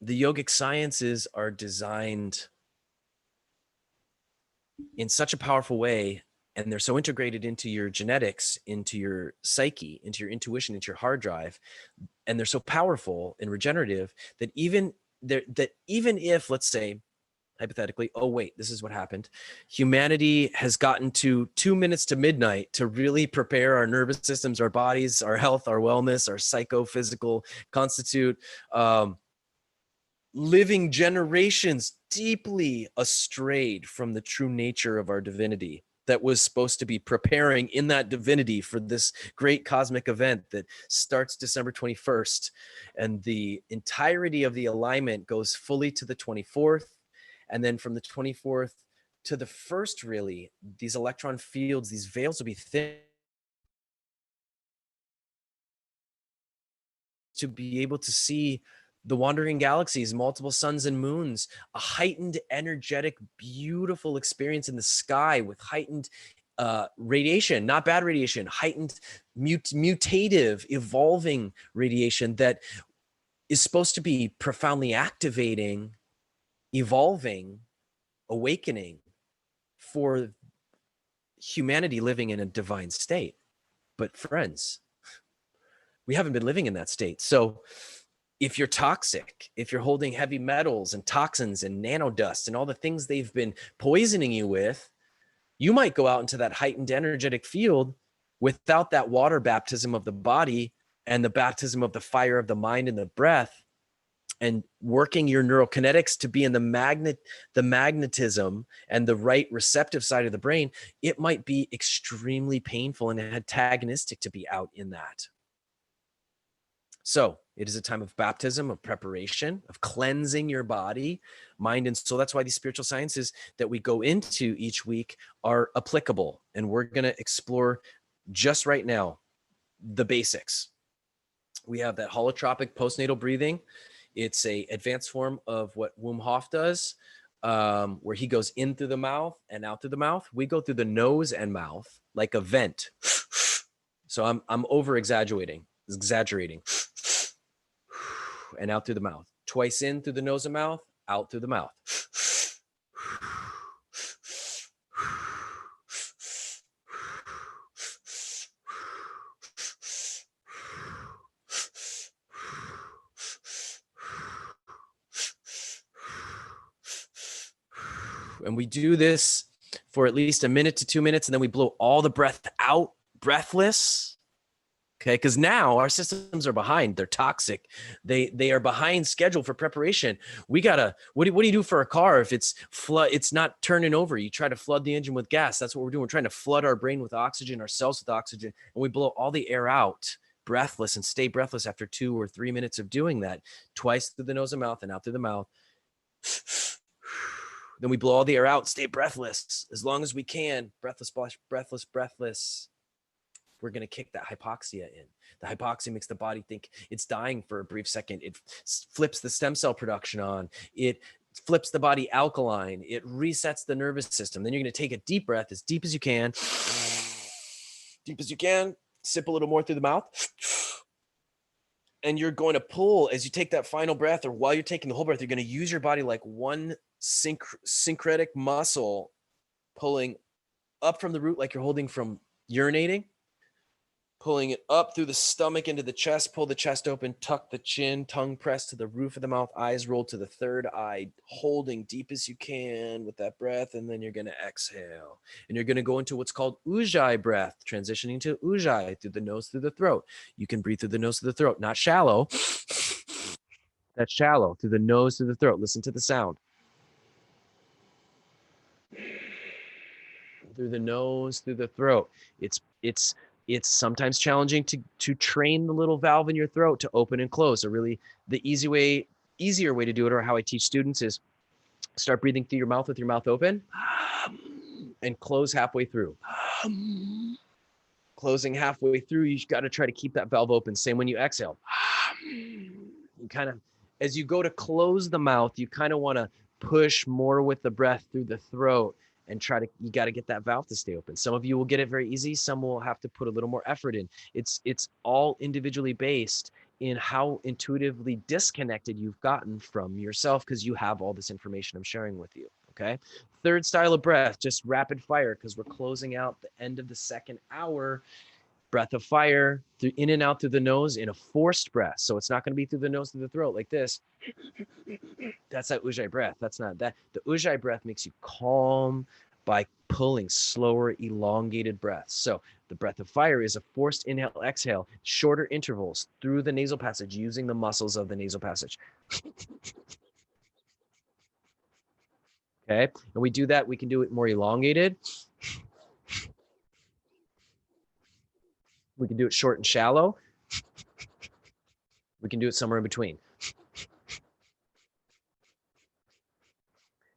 the yogic sciences are designed in such a powerful way, and they're so integrated into your genetics, into your psyche, into your intuition, into your hard drive, and they're so powerful and regenerative that even if, let's say, hypothetically, oh wait, this is what happened, humanity has gotten to 2 minutes to midnight to really prepare our nervous systems, our bodies, our health, our wellness, our psychophysical constitute, living generations deeply astrayed from the true nature of our divinity, that was supposed to be preparing in that divinity for this great cosmic event that starts December 21st. And the entirety of the alignment goes fully to the 24th. And then from the 24th to the 1st, really, these electron fields, these veils will be thin to be able to see the wandering galaxies, multiple suns and moons, a heightened, energetic, beautiful experience in the sky with heightened radiation, not bad radiation, heightened, mutative, evolving radiation that is supposed to be profoundly activating, evolving, awakening for humanity living in a divine state. But friends, we haven't been living in that state. So if you're toxic, if you're holding heavy metals and toxins and nanodust and all the things they've been poisoning you with, you might go out into that heightened energetic field without that water baptism of the body and the baptism of the fire of the mind and the breath, and working your neurokinetics to be in the magnetism and the right receptive side of the brain. It might be extremely painful and antagonistic to be out in that. So it is a time of baptism, of preparation, of cleansing your body, mind, and soul. That's why these spiritual sciences that we go into each week are applicable. And we're going to explore just right now the basics. We have that holotropic postnatal breathing. It's a advanced form of what Wim Hof does, where he goes in through the mouth and out through the mouth. We go through the nose and mouth like a vent. So I'm over exaggerating, and out through the mouth. Twice in through the nose and mouth, out through the mouth. And we do this for at least a minute to 2 minutes, and then we blow all the breath out, breathless, Okay, because now our systems are behind. They're toxic. They are behind schedule for preparation. We gotta. What do you do for a car if it's not turning over? You try to flood the engine with gas. That's what we're doing. We're trying to flood our brain with oxygen, our cells with oxygen, and we blow all the air out, breathless, and stay breathless after 2 or 3 minutes of doing that, twice through the nose and mouth and out through the mouth. Then we blow all the air out, stay breathless as long as we can. Breathless, breathless, breathless. We're going to kick that hypoxia in. The hypoxia makes the body think it's dying for a brief second. It flips the stem cell production on. It flips the body alkaline. It resets the nervous system. Then you're going to take a deep breath, as deep as you can. Deep as you can. Sip a little more through the mouth. And you're going to pull as you take that final breath, or while you're taking the whole breath, you're going to use your body like one syncretic muscle, pulling up from the root like you're holding from urinating, pulling it up through the stomach into the chest, pull the chest open, tuck the chin, tongue pressed to the roof of the mouth, eyes rolled to the third eye, holding deep as you can with that breath. And then you're going to exhale. And you're going to go into what's called ujjayi breath, transitioning to ujjayi through the nose, through the throat. You can breathe through the nose, through the throat, not shallow. That's shallow, through the nose, through the throat. Listen to the sound. Through the nose, through the throat. It's sometimes challenging to train the little valve in your throat to open and close. The easier way to do it, or how I teach students, is start breathing through your mouth with your mouth open and close halfway through. Closing halfway through, you got to try to keep that valve open. Same when you exhale. You kind of, as you go to close the mouth, you kind of want to push more with the breath through the throat and you got to get that valve to stay open. Some of you will get it very easy. Some will have to put a little more effort in. It's all individually based in how intuitively disconnected you've gotten from yourself, because you have all this information I'm sharing with you. Okay. Third style of breath, just rapid fire, because we're closing out the end of the second hour. Breath of fire, through in and out through the nose in a forced breath. So it's not going to be through the nose, through the throat like this. That's that ujjayi breath. That's not that. The ujjayi breath makes you calm by pulling slower, elongated breaths. So the breath of fire is a forced inhale, exhale, shorter intervals through the nasal passage, using the muscles of the nasal passage. Okay. And we do that. We can do it more elongated. We can do it short and shallow. We can do it somewhere in between.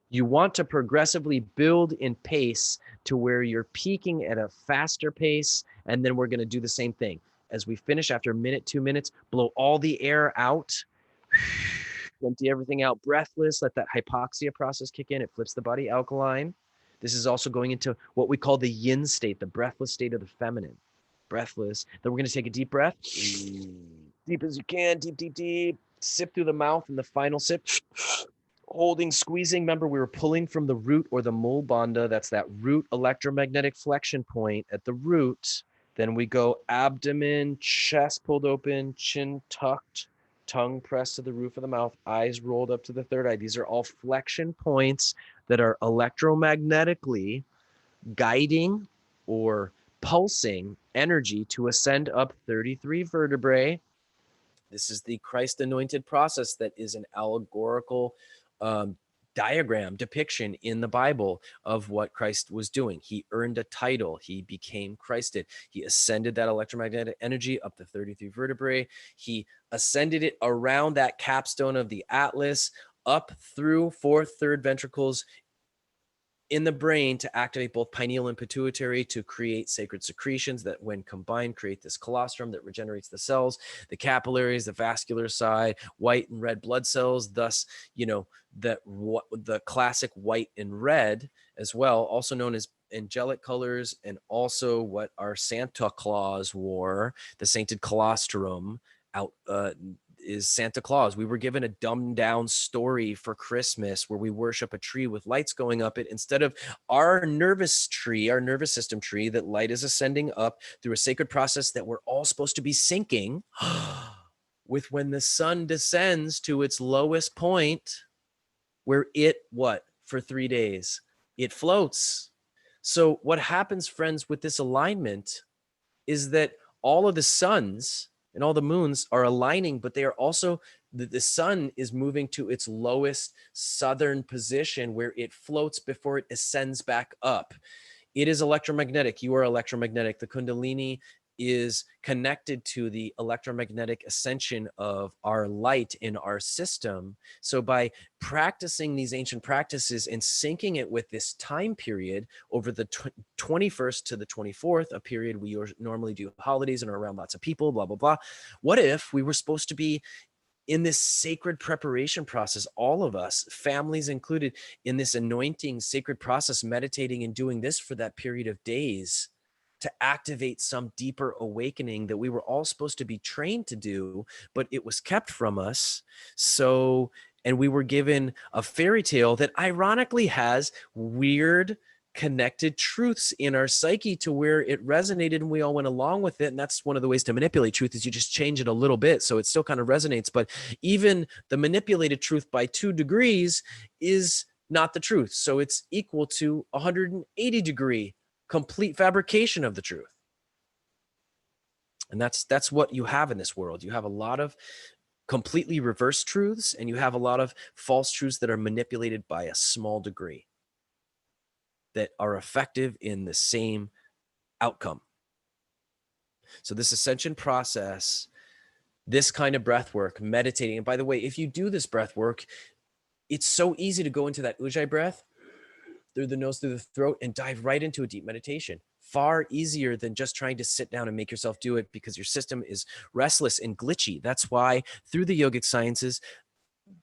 You want to progressively build in pace to where you're peaking at a faster pace. And then we're going to do the same thing. As we finish after a minute, 2 minutes, blow all the air out. Empty everything out, breathless. Let that hypoxia process kick in. It flips the body alkaline. This is also going into what we call the yin state, the breathless state of the feminine. Breathless. Then we're going to take a deep breath. Deep as you can. Deep, deep, deep. Sip through the mouth, and the final sip. Holding, squeezing. Remember, we were pulling from the root, or the mul bandha. That's that root electromagnetic flexion point at the root. Then we go abdomen, chest pulled open, chin tucked, tongue pressed to the roof of the mouth, eyes rolled up to the third eye. These are all flexion points that are electromagnetically guiding or pulsing energy to ascend up 33 vertebrae. This is the Christ anointed process that is an allegorical diagram, depiction in the Bible of what Christ was doing. He earned a title. He became Christed. He ascended that electromagnetic energy up the 33 vertebrae. He ascended it around that capstone of the Atlas, up through fourth, third ventricles in the brain to activate both pineal and pituitary to create sacred secretions that, when combined, create this colostrum that regenerates the cells, the capillaries, the vascular side, white and red blood cells. Thus, the classic white and red as well, also known as angelic colors, and also what our Santa Claus wore, the sainted colostrum out is Santa Claus. We were given a dumbed down story for Christmas where we worship a tree with lights going up it instead of our nervous system tree, that light is ascending up through a sacred process that we're all supposed to be syncing with when the sun descends to its lowest point, where for 3 days, it floats. So what happens, friends, with this alignment is that all of the suns and all the moons are aligning, but they are also, the sun is moving to its lowest southern position where it floats before it ascends back up. It is electromagnetic. You are electromagnetic. The Kundalini is connected to the electromagnetic ascension of our light in our system. So by practicing these ancient practices and syncing it with this time period over the 21st to the 24th, a period we normally do holidays and are around lots of people, blah, blah, blah. What if we were supposed to be in this sacred preparation process, all of us, families included, in this anointing sacred process, meditating and doing this for that period of days to activate some deeper awakening that we were all supposed to be trained to do, but it was kept from us. So, and we were given a fairy tale that ironically has weird connected truths in our psyche to where it resonated and we all went along with it. And that's one of the ways to manipulate truth, is you just change it a little bit so it still kind of resonates. But even the manipulated truth by 2 degrees is not the truth. So it's equal to 180-degree complete fabrication of the truth. And that's what you have in this world. You have a lot of completely reverse truths, and you have a lot of false truths that are manipulated by a small degree, that are effective in the same outcome. So this ascension process, this kind of breath work, meditating, and by the way, if you do this breath work, it's so easy to go into that ujjayi breath through the nose, through the throat, and dive right into a deep meditation. Far easier than just trying to sit down and make yourself do it, because your system is restless and glitchy. That's why through the yogic sciences,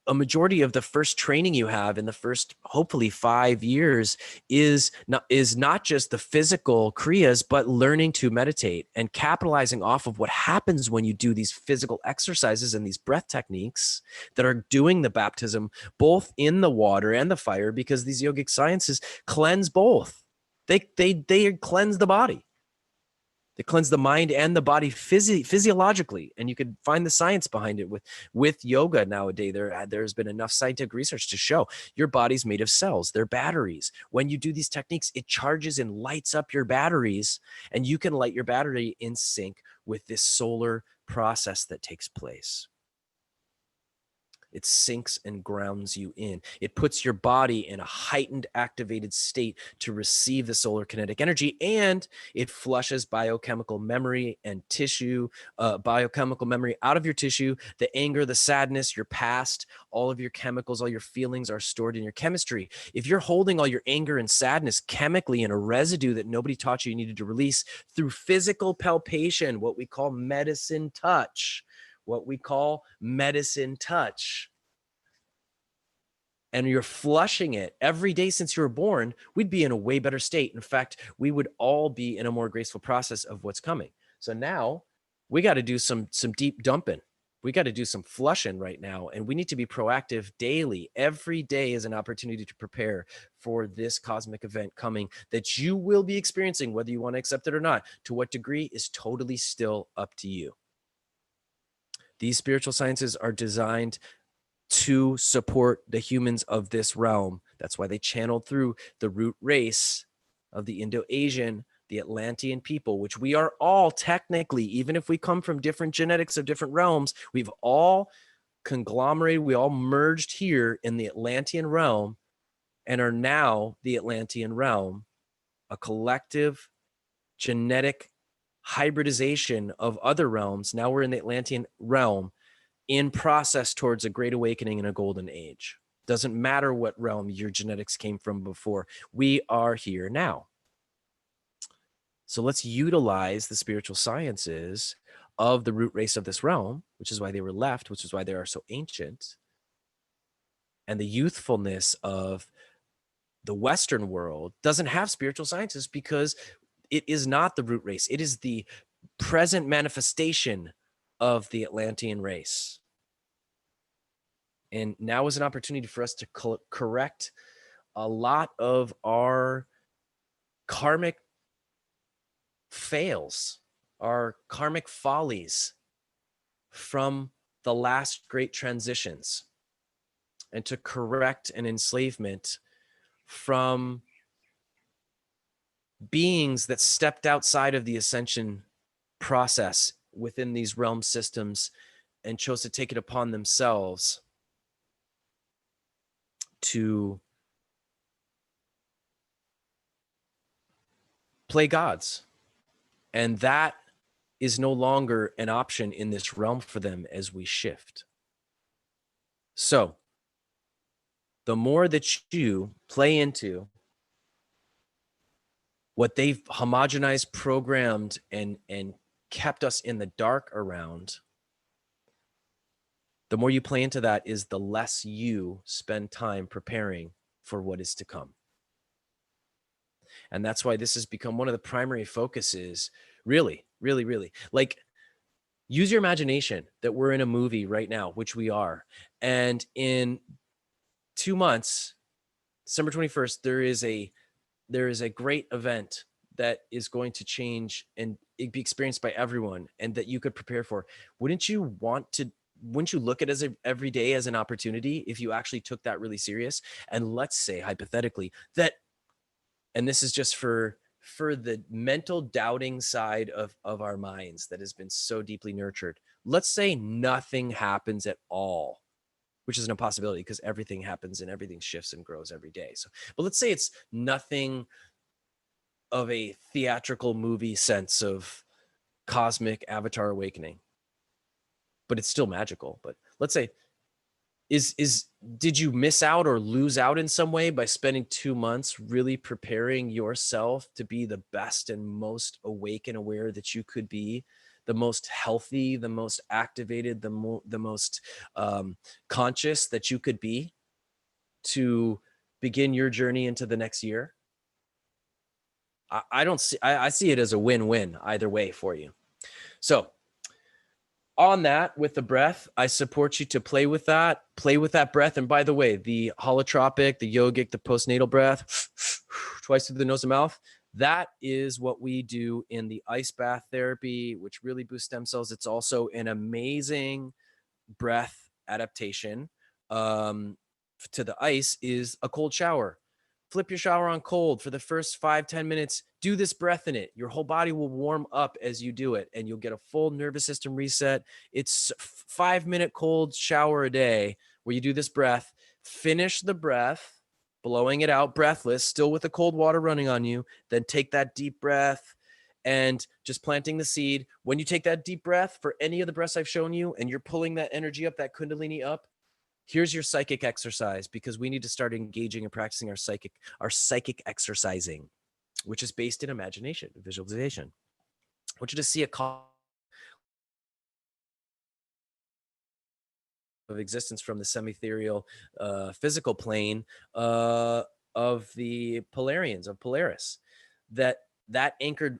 a majority of the first training you have in the first, hopefully 5 years, is not just the physical kriyas, but learning to meditate and capitalizing off of what happens when you do these physical exercises and these breath techniques that are doing the baptism both in the water and the fire, because these yogic sciences cleanse both. They cleanse the body. They cleanse the mind and the body physiologically, and you can find the science behind it with yoga nowadays. There's been enough scientific research to show your body's made of cells. They're batteries. When you do these techniques, it charges and lights up your batteries, and you can light your battery in sync with this solar process that takes place. It sinks and grounds you in. It puts your body in a heightened, activated state to receive the solar kinetic energy, and it flushes biochemical memory and tissue, biochemical memory out of your tissue. The anger, the sadness, your past, all of your chemicals, all your feelings are stored in your chemistry. If you're holding all your anger and sadness chemically in a residue that nobody taught you needed to release through physical palpation, what we call medicine touch, and you're flushing it every day since you were born, we'd be in a way better state. In fact, we would all be in a more graceful process of what's coming. So now we got to do some deep dumping. We got to do some flushing right now, and we need to be proactive daily. Every day is an opportunity to prepare for this cosmic event coming that you will be experiencing, whether you want to accept it or not. To what degree is totally still up to you. These spiritual sciences are designed to support the humans of this realm. That's why they channeled through the root race of the Indo-Asian, the Atlantean people, which we are all technically, even if we come from different genetics of different realms, we've all conglomerated, we all merged here in the Atlantean realm and are now the Atlantean realm, a collective genetic hybridization of other realms. Now we're in the Atlantean realm, in process towards a great awakening in a golden age. Doesn't matter what realm your genetics came from before. We are here now. So let's utilize the spiritual sciences of the root race of this realm, which is why they were left, which is why they are so ancient, and the youthfulness of the Western world doesn't have spiritual sciences because it is not the root race. It is the present manifestation of the Atlantean race. And now is an opportunity for us to correct a lot of our karmic fails, our karmic follies from the last great transitions, and to correct an enslavement from beings that stepped outside of the ascension process within these realm systems and chose to take it upon themselves to play gods. And that is no longer an option in this realm for them as we shift. So the more that you play into what they've homogenized, programmed, and kept us in the dark around, the more you play into that is the less you spend time preparing for what is to come. And that's why this has become one of the primary focuses, really, really, really. Like, use your imagination that we're in a movie right now, which we are. And in 2 months, December 21st, there is a great event that is going to change and it be experienced by everyone and that you could prepare for. Wouldn't you look at it as every day as an opportunity if you actually took that really serious? And let's say hypothetically that, and this is just for the mental doubting side of our minds that has been so deeply nurtured. Let's say nothing happens at all, which is an impossibility because everything happens and everything shifts and grows every day. So, but let's say it's nothing of a theatrical movie sense of cosmic avatar awakening, but it's still magical. But let's say, did you miss out or lose out in some way by spending 2 months really preparing yourself to be the best and most awake and aware that you could be, the most healthy, the most activated, the most conscious that you could be to begin your journey into the next year? I see it as a win-win either way for you. So on that, with the breath, I support you to play with that breath. And by the way, the holotropic, the yogic, the postnatal breath, twice through the nose and mouth, that is what we do in the ice bath therapy, which really boosts stem cells. It's also an amazing breath adaptation to the ice is a cold shower. Flip your shower on cold for the first 5-10 minutes. Do this breath in it. Your whole body will warm up as you do it, and you'll get a full nervous system reset. It's 5-minute cold shower a day where you do this breath. Finish the breath, blowing it out, breathless, still with the cold water running on you. Then take that deep breath and just planting the seed. When you take that deep breath for any of the breaths I've shown you, and you're pulling that energy up, that kundalini up, here's your psychic exercise, because we need to start engaging and practicing our psychic exercising, which is based in imagination, visualization. I want you to see a of existence from the semi-ethereal physical plane of the Polarians, of Polaris, that anchored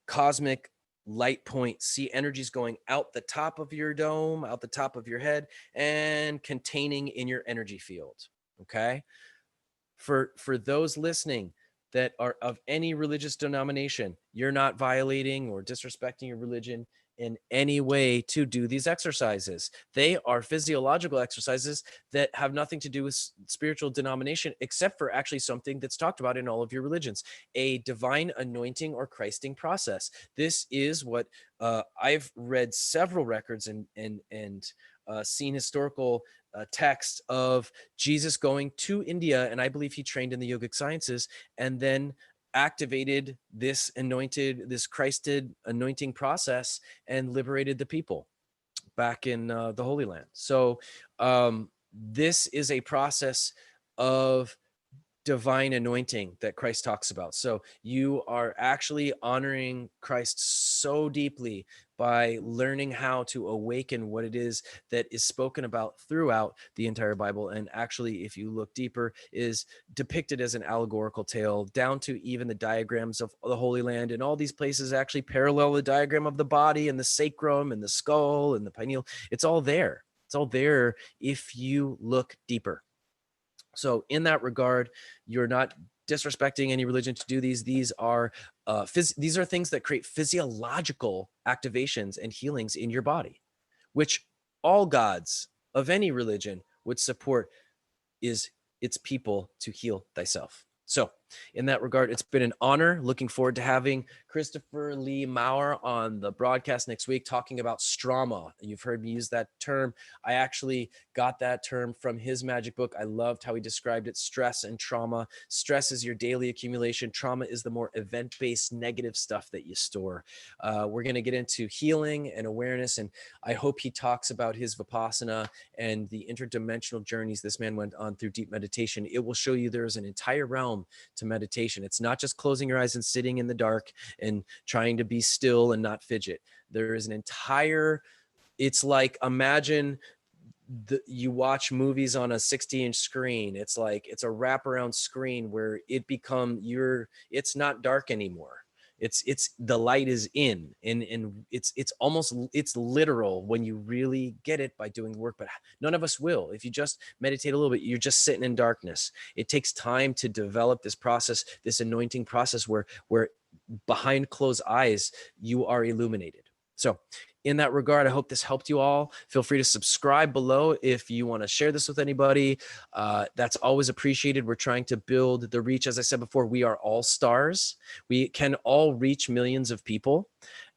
cosmic light point, see energies going out the top of your dome, out the top of your head, and containing in your energy field. Okay. For those listening that are of any religious denomination, you're not violating or disrespecting your religion in any way to do these exercises. They are physiological exercises that have nothing to do with spiritual denomination, except for actually something that's talked about in all of your religions, a divine anointing or Christing process. This is what I've read several records and seen historical texts of Jesus going to India, and I believe he trained in the yogic sciences, and then activated this Christed anointing process and liberated the people back in the Holy Land. So this is a process of divine anointing that Christ talks about. So you are actually honoring Christ so deeply by learning how to awaken what it is that is spoken about throughout the entire Bible. And actually, if you look deeper, is depicted as an allegorical tale, down to even the diagrams of the Holy Land. And all these places actually parallel the diagram of the body and the sacrum and the skull and the pineal. It's all there. It's all there if you look deeper. So in that regard, you're not disrespecting any religion to do these. These are things that create physiological activations and healings in your body, which all gods of any religion would support is its people to heal thyself. So in that regard, it's been an honor. Looking forward to having Christopher Lee Maurer on the broadcast next week talking about strama. You've heard me use that term. I actually got that term from his magic book. I loved how he described it: stress and trauma. Stress is your daily accumulation. Trauma is the more event-based negative stuff that you store. We're going to get into healing and awareness, and I hope he talks about his Vipassana and the interdimensional journeys this man went on through deep meditation. It will show you there is an entire realm to meditation. It's not just closing your eyes and sitting in the dark and trying to be still and not fidget. There is an entire, it's like, imagine you watch movies on a 60-inch screen. It's like, it's a wraparound screen where it it's not dark anymore. It's the light is in, and it's almost, it's literal when you really get it by doing the work. But none of us will. If you just meditate a little bit, you're just sitting in darkness. It takes time to develop this process, this anointing process where behind closed eyes you are illuminated. So in that regard, I hope this helped you all. Feel free to subscribe below if you want to share this with anybody. That's always appreciated. We're trying to build the reach. As I said before, we are all stars. We can all reach millions of people.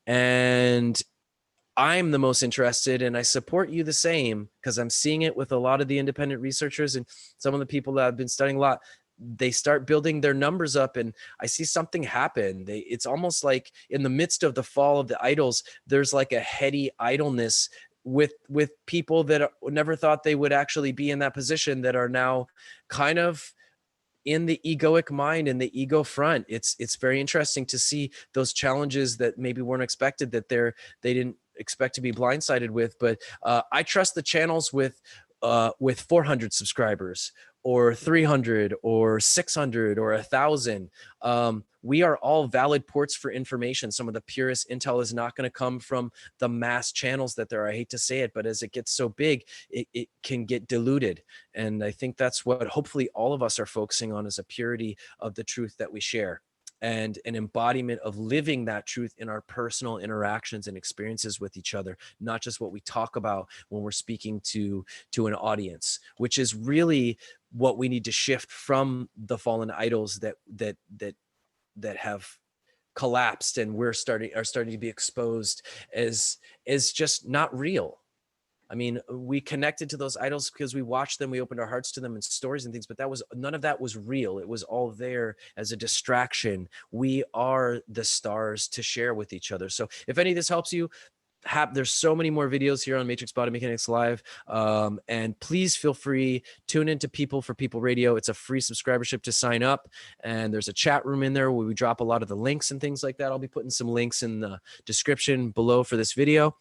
And I'm the most interested, and I support you the same, because I'm seeing it with a lot of the independent researchers and some of the people that I've been studying a lot. They start building their numbers up, and I see something happen. It's almost like in the midst of the fall of the idols, there's like a heady idleness with people that never thought they would actually be in that position, that are now kind of in the egoic mind, in the ego front. It's very interesting to see those challenges that maybe weren't expected, that they didn't expect to be blindsided with. But I trust the channels with 400 subscribers, or 300, or 600, or 1,000. We are all valid ports for information. Some of the purest intel is not going to come from the mass channels that there are. I hate to say it, but as it gets so big, it can get diluted. And I think that's what hopefully all of us are focusing on, is a purity of the truth that we share, and an embodiment of living that truth in our personal interactions and experiences with each other, not just what we talk about when we're speaking to an audience, which is really what we need to shift from the fallen idols that have collapsed, and are starting to be exposed as just not real. I mean, we connected to those idols because we watched them, we opened our hearts to them in stories and things, but none of that was real. It was all there as a distraction. We are the stars to share with each other. So if any of this helps you, there's so many more videos here on Matrix Body Mechanics Live. And please feel free, tune into People for People Radio. It's a free subscribership to sign up. And there's a chat room in there where we drop a lot of the links and things like that. I'll be putting some links in the description below for this video.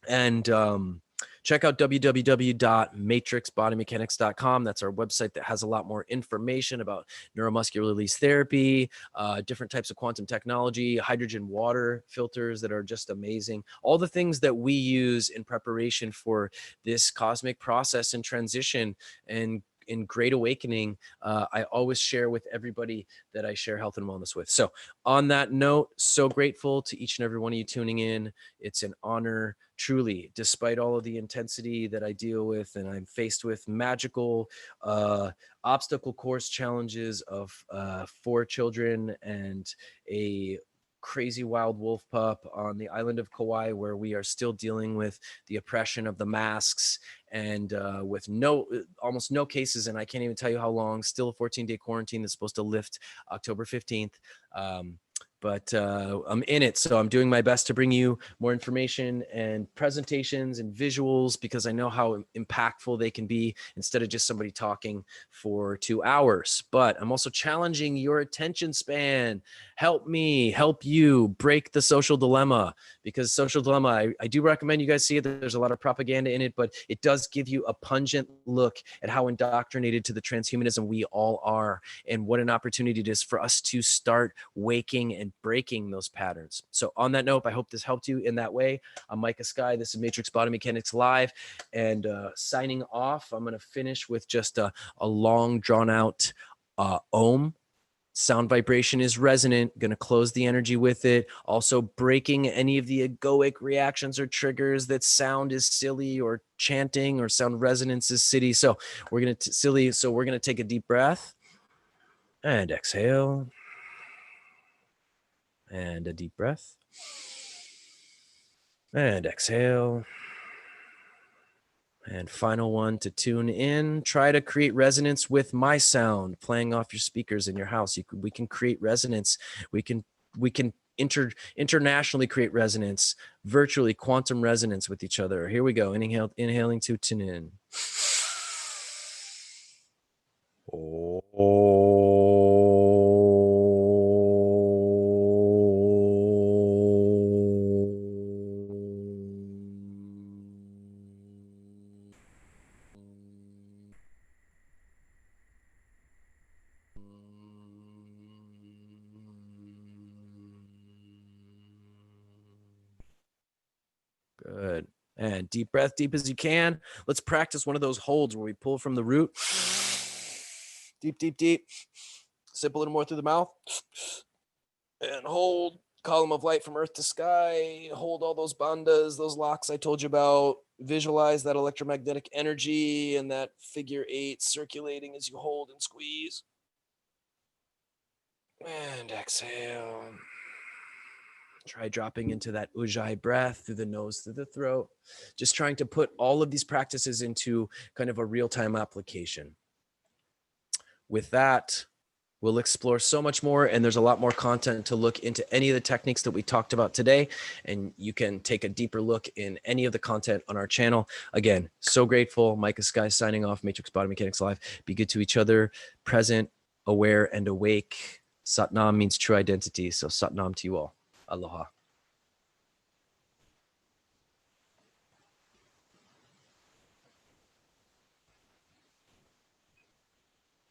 And check out www.matrixbodymechanics.com. That's our website that has a lot more information about neuromuscular release therapy, different types of quantum technology, hydrogen water filters that are just amazing. All the things that we use in preparation for this cosmic process and transition and in great awakening, I always share with everybody that I share health and wellness with. So on that note, so grateful to each and every one of you tuning in. It's an honor, truly, despite all of the intensity that I deal with, and I'm faced with magical obstacle course challenges of 4 children and a crazy wild wolf pup on the island of Kauai, where we are still dealing with the oppression of the masks, and with almost no cases, and I can't even tell you how long, still a 14-day quarantine that's supposed to lift October 15th. But I'm in it, so I'm doing my best to bring you more information and presentations and visuals, because I know how impactful they can be instead of just somebody talking for 2 hours. But I'm also challenging your attention span. Help me help you break the social dilemma, because social dilemma, I do recommend you guys see it. There's a lot of propaganda in it, but it does give you a pungent look at how indoctrinated to the transhumanism we all are, and what an opportunity it is for us to start waking and breaking those patterns. So on that note, I hope this helped you in that way. I'm Micah Sky. This is Matrix Body Mechanics Live, and signing off. I'm going to finish with just a long drawn out Om. Sound vibration is resonant. Going to close the energy with it. Also breaking any of the egoic reactions or triggers that sound is silly, or chanting or sound resonance is silly. So we're going to take a deep breath. And exhale. And a deep breath. And exhale. And final one to tune in. Try to create resonance with my sound playing off your speakers in your house. We can create resonance. We can internationally create resonance, virtually quantum resonance with each other. Here we go. Inhaling to tune in. Good. And deep breath, deep as you can. Let's practice one of those holds where we pull from the root. Deep, deep, deep. Sip a little more through the mouth. And hold. Column of light from earth to sky. Hold all those bandhas, those locks I told you about. Visualize that electromagnetic energy and that figure 8 circulating as you hold and squeeze. And exhale. Try dropping into that ujjayi breath through the nose, through the throat. Just trying to put all of these practices into kind of a real-time application. With that, we'll explore so much more, and there's a lot more content to look into any of the techniques that we talked about today, and you can take a deeper look in any of the content on our channel. Again, so grateful. Micah Sky signing off, Matrix Body Mechanics Live. Be good to each other, present, aware, and awake. Satnam means true identity, so Satnam to you all. Aloha.